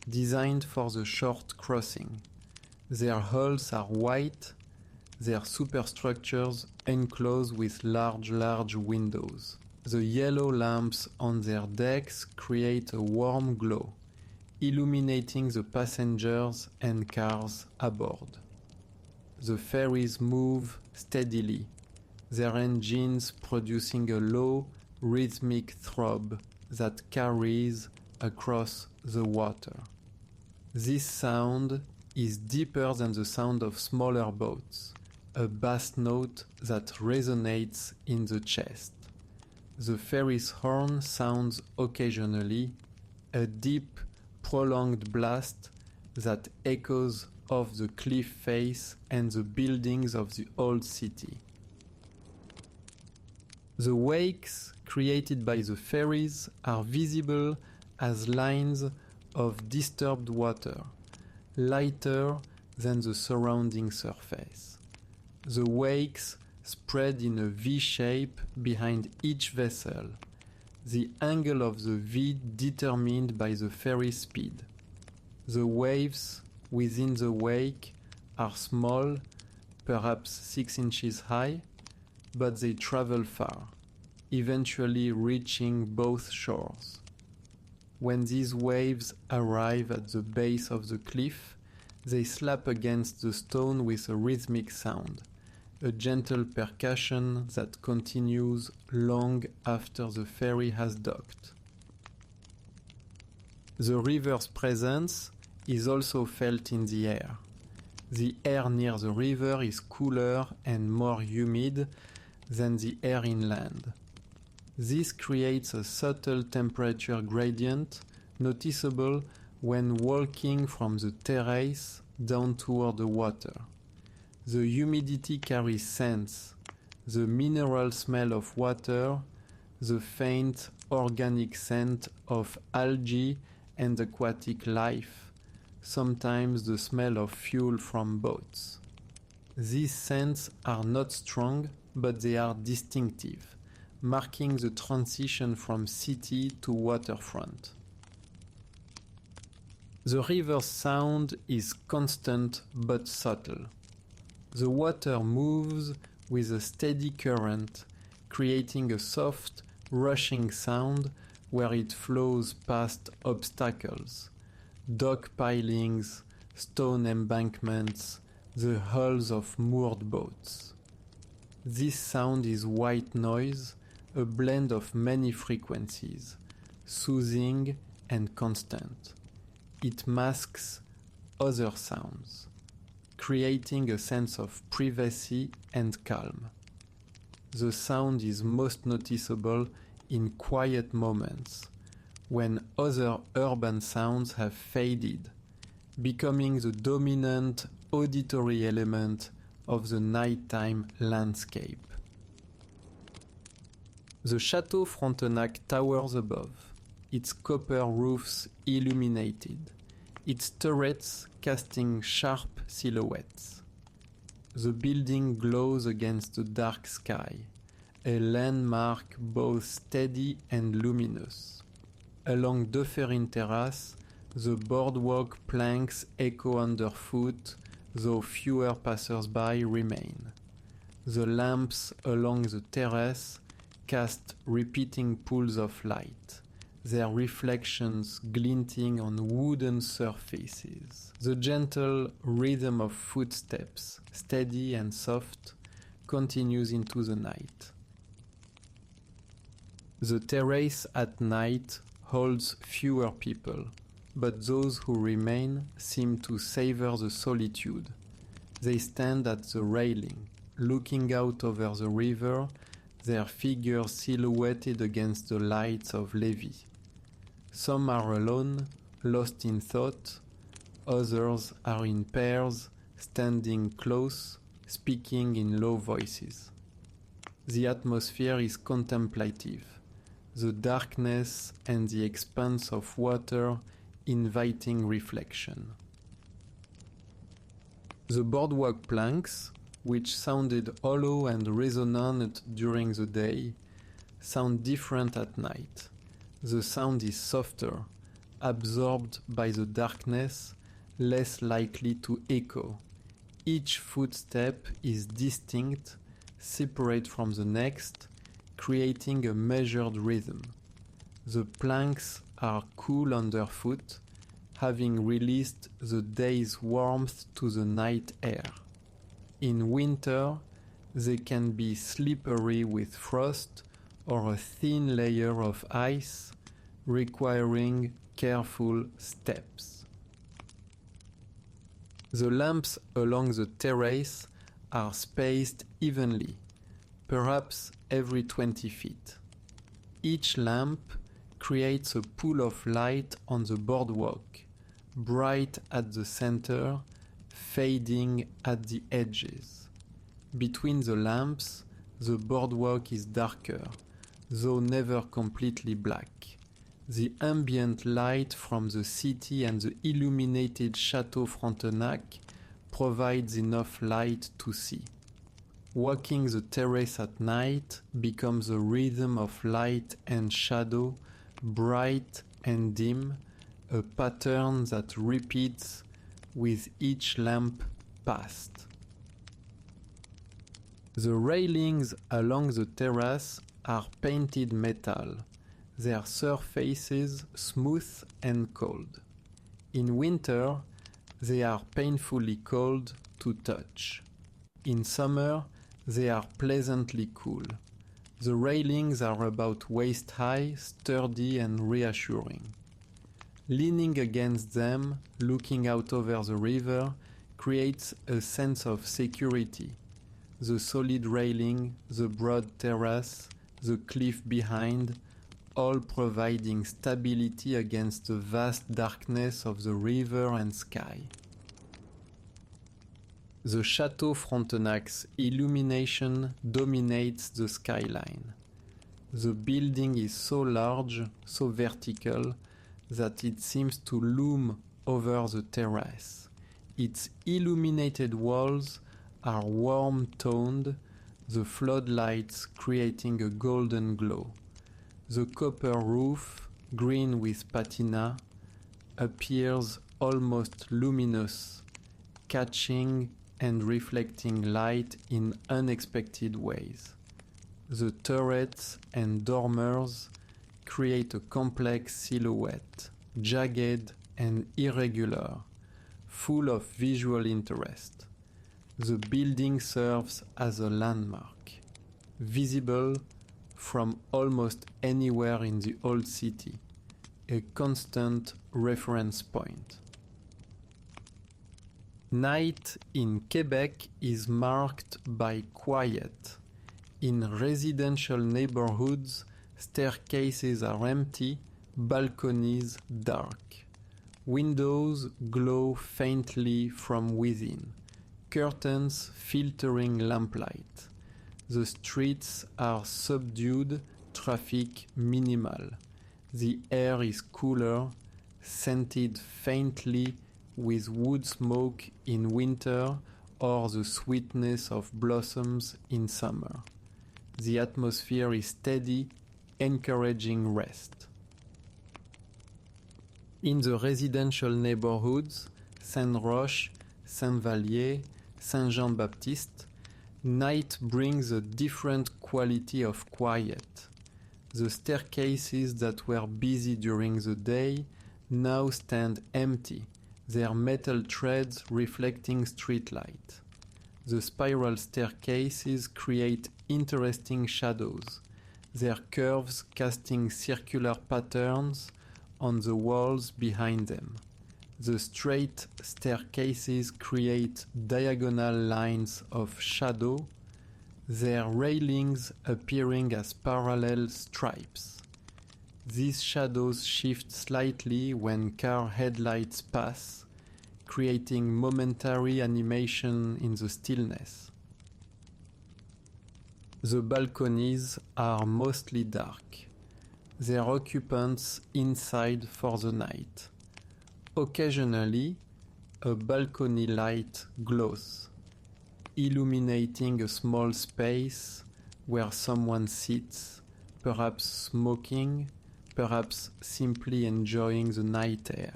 designed for the short crossing. Their hulls are white, their superstructures enclosed with large windows. The yellow lamps on their decks create a warm glow, illuminating the passengers and cars aboard. The ferries move steadily, their engines producing a low, rhythmic throb that carries across the water. This sound is deeper than the sound of smaller boats, a bass note that resonates in the chest. The ferry's horn sounds occasionally, a deep, prolonged blast that echoes off the cliff face and the buildings of the old city. The wakes created by the ferries are visible as lines of disturbed water, lighter than the surrounding surface. The wakes spread in a V shape behind each vessel, the angle of the V determined by the ferry speed. The waves within the wake are small, perhaps 6 inches high, but they travel far, eventually reaching both shores. When these waves arrive at the base of the cliff, they slap against the stone with a rhythmic sound, a gentle percussion that continues long after the ferry has docked. The river's presence is also felt in the air. The air near the river is cooler and more humid than the air inland. This creates a subtle temperature gradient noticeable when walking from the terrace down toward the water. The humidity carries scents, the mineral smell of water, the faint organic scent of algae and aquatic life, sometimes the smell of fuel from boats. These scents are not strong, but they are distinctive, marking the transition from city to waterfront. The river's sound is constant but subtle. The water moves with a steady current, creating a soft, rushing sound where it flows past obstacles, dock pilings, stone embankments, the hulls of moored boats. This sound is white noise, a blend of many frequencies, soothing and constant. It masks other sounds, creating a sense of privacy and calm. The sound is most noticeable in quiet moments, when other urban sounds have faded, becoming the dominant auditory element of the nighttime landscape. The Château Frontenac towers above, its copper roofs illuminated, its turrets casting sharp silhouettes. the building glows against the dark sky, a landmark both steady and luminous. Along Dufferin Terrace, the boardwalk planks echo underfoot, though fewer passers-by remain. The lamps along the terrace cast repeating pools of light, their reflections glinting on wooden surfaces. The gentle rhythm of footsteps, steady and soft, continues into the night. The terrace at night holds fewer people, but those who remain seem to savor the solitude. They stand at the railing, looking out over the river, their figures silhouetted against the lights of Levy. Some are alone, lost in thought, others are in pairs, standing close, speaking in low voices. The atmosphere is contemplative, the darkness and the expanse of water inviting reflection. The boardwalk planks, which sounded hollow and resonant during the day, sound different at night. The sound is softer, absorbed by the darkness, less likely to echo. Each footstep is distinct, separate from the next, creating a measured rhythm. The planks are cool underfoot, having released the day's warmth to the night air. In winter, they can be slippery with frost or a thin layer of ice, requiring careful steps. The lamps along the terrace are spaced evenly, perhaps every 20 feet. Each lamp creates a pool of light on the boardwalk, bright at the center, fading at the edges. Between the lamps, the boardwalk is darker, though never completely black. The ambient light from the city and the illuminated Château Frontenac provides enough light to see. Walking the terrace at night becomes a rhythm of light and shadow, bright and dim, a pattern that repeats with each lamp passed. The railings along the terrace are painted metal, their surfaces smooth and cold. In winter, they are painfully cold to touch. In summer, they are pleasantly cool. The railings are about waist high, sturdy and reassuring. Leaning against them, looking out over the river, creates a sense of security. The solid railing, the broad terrace, the cliff behind, all providing stability against the vast darkness of the river and sky. The Château Frontenac's illumination dominates the skyline. The building is so large, so vertical, that it seems to loom over the terrace. Its illuminated walls are warm-toned, the floodlights creating a golden glow. The copper roof, green with patina, appears almost luminous, catching and reflecting light in unexpected ways. The turrets and dormers create a complex silhouette, jagged and irregular, full of visual interest. The building serves as a landmark, visible from almost anywhere in the old city, a constant reference point. Night in Quebec is marked by quiet. In residential neighborhoods, staircases are empty, balconies dark. Windows glow faintly from within, curtains filtering lamplight. The streets are subdued, traffic minimal. The air is cooler, scented faintly with wood smoke in winter or the sweetness of blossoms in summer. The atmosphere is steady, encouraging rest. In the residential neighborhoods, Saint-Roch, Saint-Vallier, Saint-Jean-Baptiste, night brings a different quality of quiet. The staircases that were busy during the day now stand empty, their metal treads reflecting streetlight. The spiral staircases create interesting shadows, their curves casting circular patterns on the walls behind them. The straight staircases create diagonal lines of shadow, their railings appearing as parallel stripes. These shadows shift slightly when car headlights pass, creating momentary animation in the stillness. The balconies are mostly dark, their occupants inside for the night. Occasionally, a balcony light glows, illuminating a small space where someone sits, perhaps smoking, perhaps simply enjoying the night air.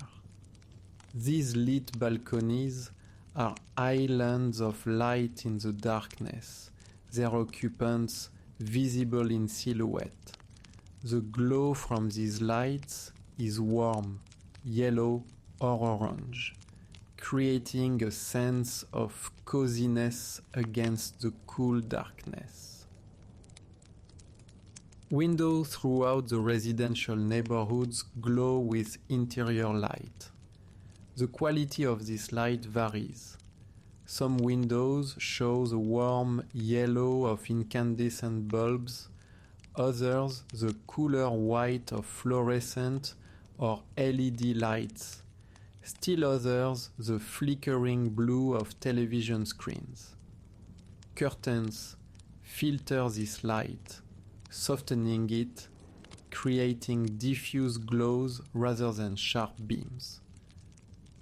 These lit balconies are islands of light in the darkness, their occupants visible in silhouette. The glow from these lights is warm, yellow or orange, creating a sense of coziness against the cool darkness. Windows throughout the residential neighborhoods glow with interior light. The quality of this light varies. Some windows show the warm yellow of incandescent bulbs, others the cooler white of fluorescent or LED lights, still others the flickering blue of television screens. Curtains filter this light, softening it, creating diffuse glows rather than sharp beams.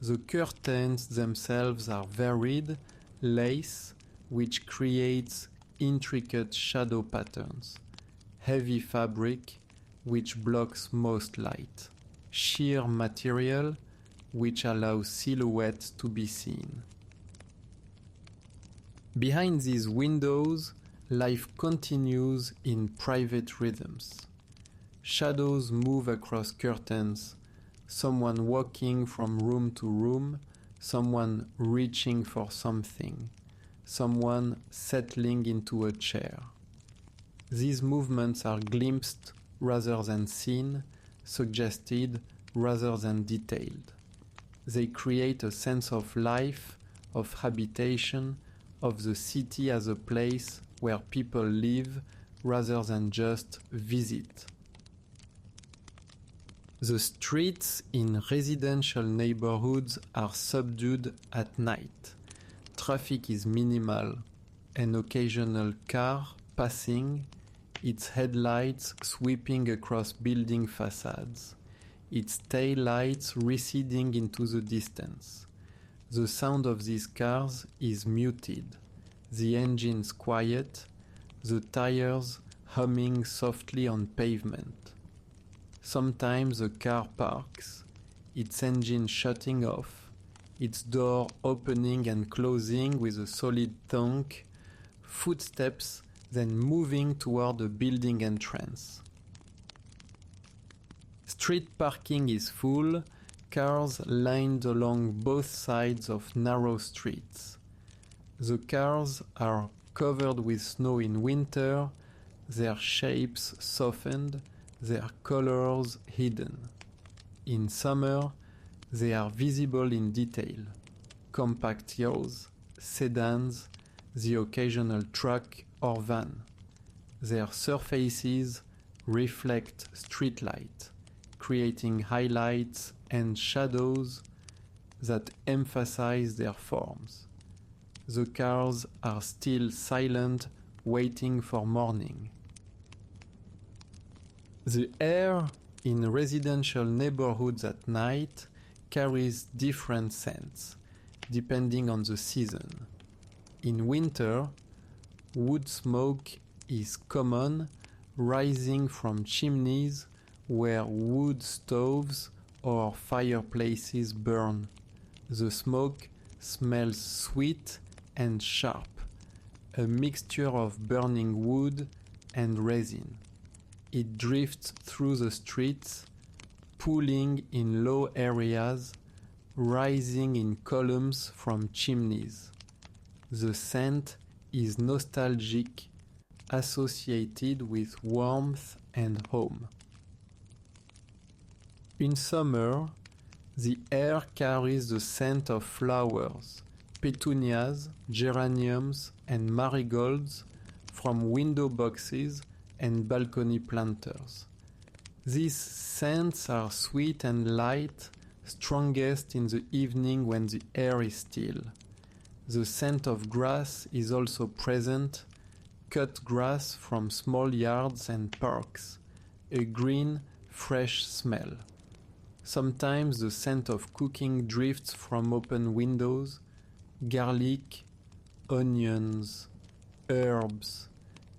The curtains themselves are varied lace, which creates intricate shadow patterns, heavy fabric, which blocks most light, sheer material, which allows silhouettes to be seen. Behind these windows, life continues in private rhythms. Shadows move across curtains, someone walking from room to room, someone reaching for something, someone settling into a chair. These movements are glimpsed rather than seen, suggested rather than detailed. They create a sense of life, of habitation, of the city as a place where people live rather than just visit. The streets in residential neighborhoods are subdued at night. Traffic is minimal, an occasional car passing, its headlights sweeping across building facades, its taillights receding into the distance. The sound of these cars is muted, the engines quiet, the tires humming softly on pavement. Sometimes a car parks, its engine shutting off, its door opening and closing with a solid thunk, footsteps then moving toward the building entrance. Street parking is full, cars lined along both sides of narrow streets. The cars are covered with snow in winter, their shapes softened, their colors hidden. In summer, they are visible in detail. Compact yachts, sedans, the occasional truck or van. Their surfaces reflect streetlight, creating highlights and shadows that emphasize their forms. The cars are still silent, waiting for morning. The air in residential neighborhoods at night carries different scents, depending on the season. In winter, wood smoke is common, rising from chimneys where wood stoves or fireplaces burn. The smoke smells sweet and sharp, a mixture of burning wood and resin. It drifts through the streets, pooling in low areas, rising in columns from chimneys. The scent is nostalgic, associated with warmth and home. In summer, the air carries the scent of flowers, petunias, geraniums, and marigolds from window boxes and balcony planters. These scents are sweet and light, strongest in the evening when the air is still. The scent of grass is also present, cut grass from small yards and parks, a green, fresh smell. Sometimes the scent of cooking drifts from open windows, garlic, onions, herbs,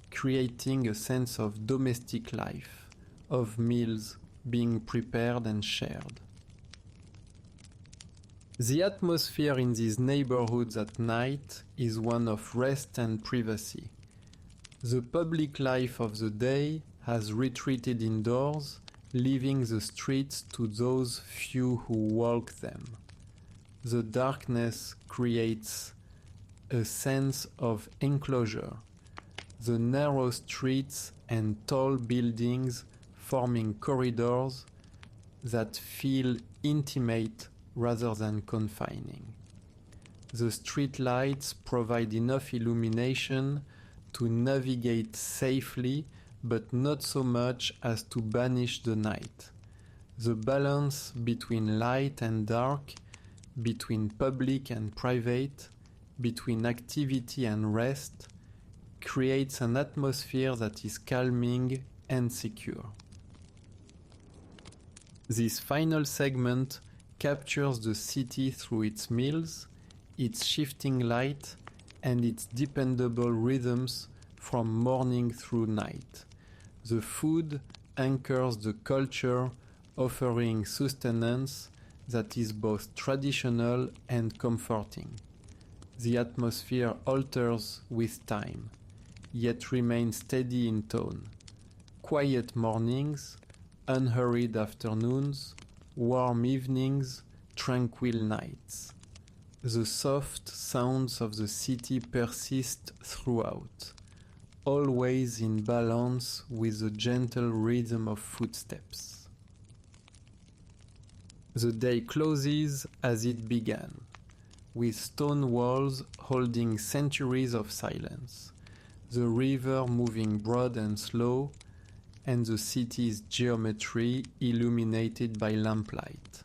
creating a sense of domestic life, of meals being prepared and shared. The atmosphere in these neighborhoods at night is one of rest and privacy. The public life of the day has retreated indoors, leaving the streets to those few who walk them. The darkness creates a sense of enclosure. The narrow streets and tall buildings forming corridors that feel intimate rather than confining. The street lights provide enough illumination to navigate safely, but not so much as to banish the night. The balance between light and dark, between public and private, between activity and rest, creates an atmosphere that is calming and secure. This final segment captures the city through its mills, its shifting light, and its dependable rhythms from morning through night. The food anchors the culture, offering sustenance that is both traditional and comforting. The atmosphere alters with time, yet remains steady in tone. Quiet mornings, unhurried afternoons, warm evenings, tranquil nights. The soft sounds of the city persist throughout, always in balance with the gentle rhythm of footsteps. The day closes as it began, with stone walls holding centuries of silence, the river moving broad and slow, and the city's geometry illuminated by lamplight.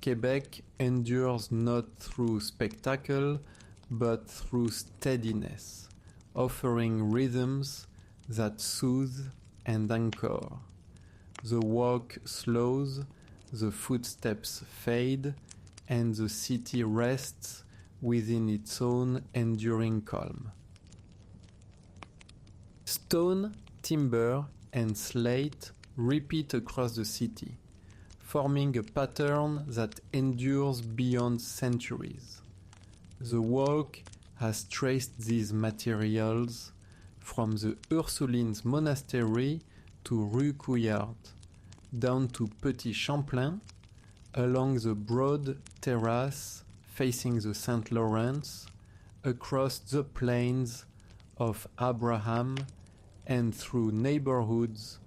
Quebec endures not through spectacle, but through steadiness, offering rhythms that soothe and anchor. The walk slows, the footsteps fade, and the city rests within its own enduring calm. Stone, timber, and slate repeat across the city, forming a pattern that endures beyond centuries. The walk has traced these materials from the Ursulines monastery to Rue Couillard, down to Petit Champlain, along the broad terrace facing the St. Lawrence, across the plains of Abraham, and through neighborhoods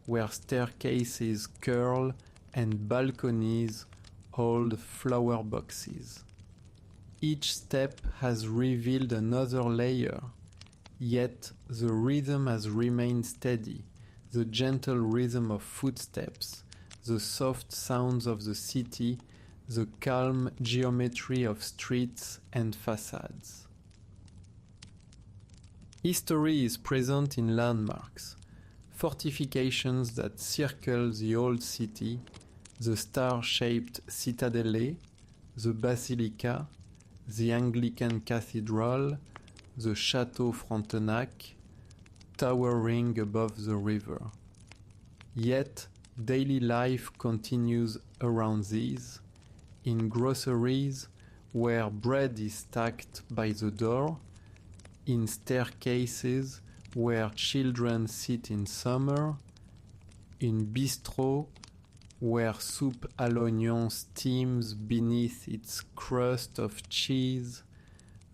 where staircases curl and balconies hold flower boxes. Each step has revealed another layer, yet the rhythm has remained steady, the gentle rhythm of footsteps, the soft sounds of the city, the calm geometry of streets and facades. History is present in landmarks, fortifications that circle the old city, the star-shaped citadelle, the basilica, the Anglican Cathedral, the Château Frontenac, towering above the river. Yet, daily life continues around these, in groceries where bread is stacked by the door, in staircases where children sit in summer, in bistro where soup à l'oignon steams beneath its crust of cheese,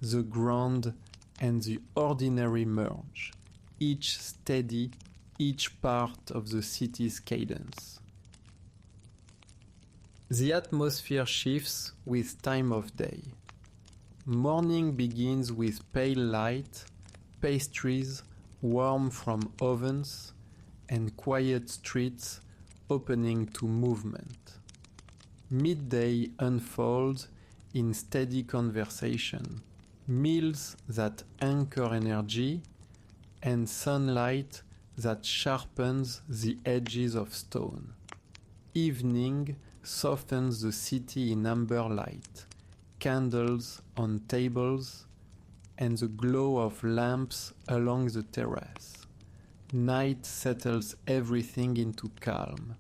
the grand and the ordinary merge, each steady, each part of the city's cadence. The atmosphere shifts with time of day. Morning begins with pale light, pastries warm from ovens, and quiet streets opening to movement. Midday unfolds in steady conversation, meals that anchor energy, and sunlight that sharpens the edges of stone. Evening softens the city in amber light, candles on tables, and the glow of lamps along the terrace. Night settles everything into calm.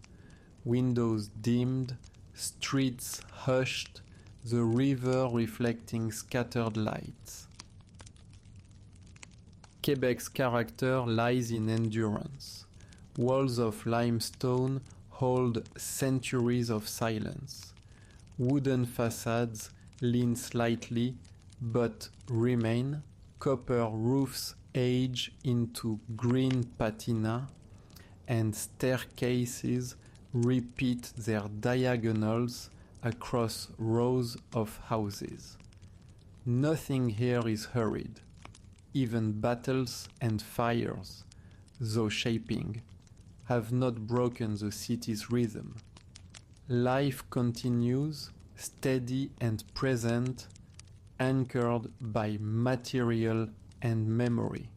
Windows dimmed, streets hushed, the river reflecting scattered lights. Quebec's character lies in endurance. Walls of limestone hold centuries of silence. Wooden facades lean slightly but remain. Copper roofs age into green patina, and staircases repeat their diagonals across rows of houses. Nothing here is hurried. Even battles and fires, though shaping, have not broken the city's rhythm. Life continues, steady and present, anchored by material and memory.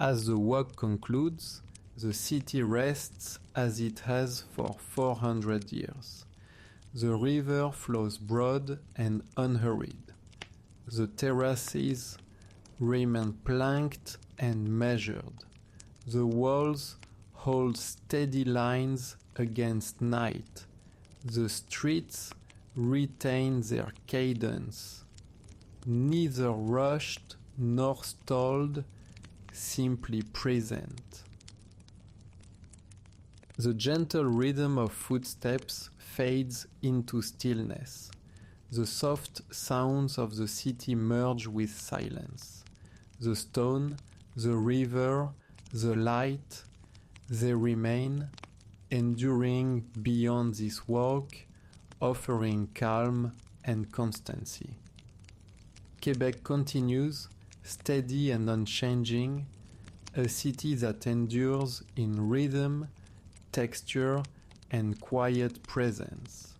As the walk concludes, the city rests as it has for 400 years. The river flows broad and unhurried. The terraces remain planked and measured. The walls hold steady lines against night. The streets retain their cadence. Neither rushed nor stalled, simply present. The gentle rhythm of footsteps fades into stillness. The soft sounds of the city merge with silence. The stone, the river, the light, they remain, enduring beyond this walk, offering calm and constancy. Quebec continues, steady and unchanging, a city that endures in rhythm, texture, and quiet presence.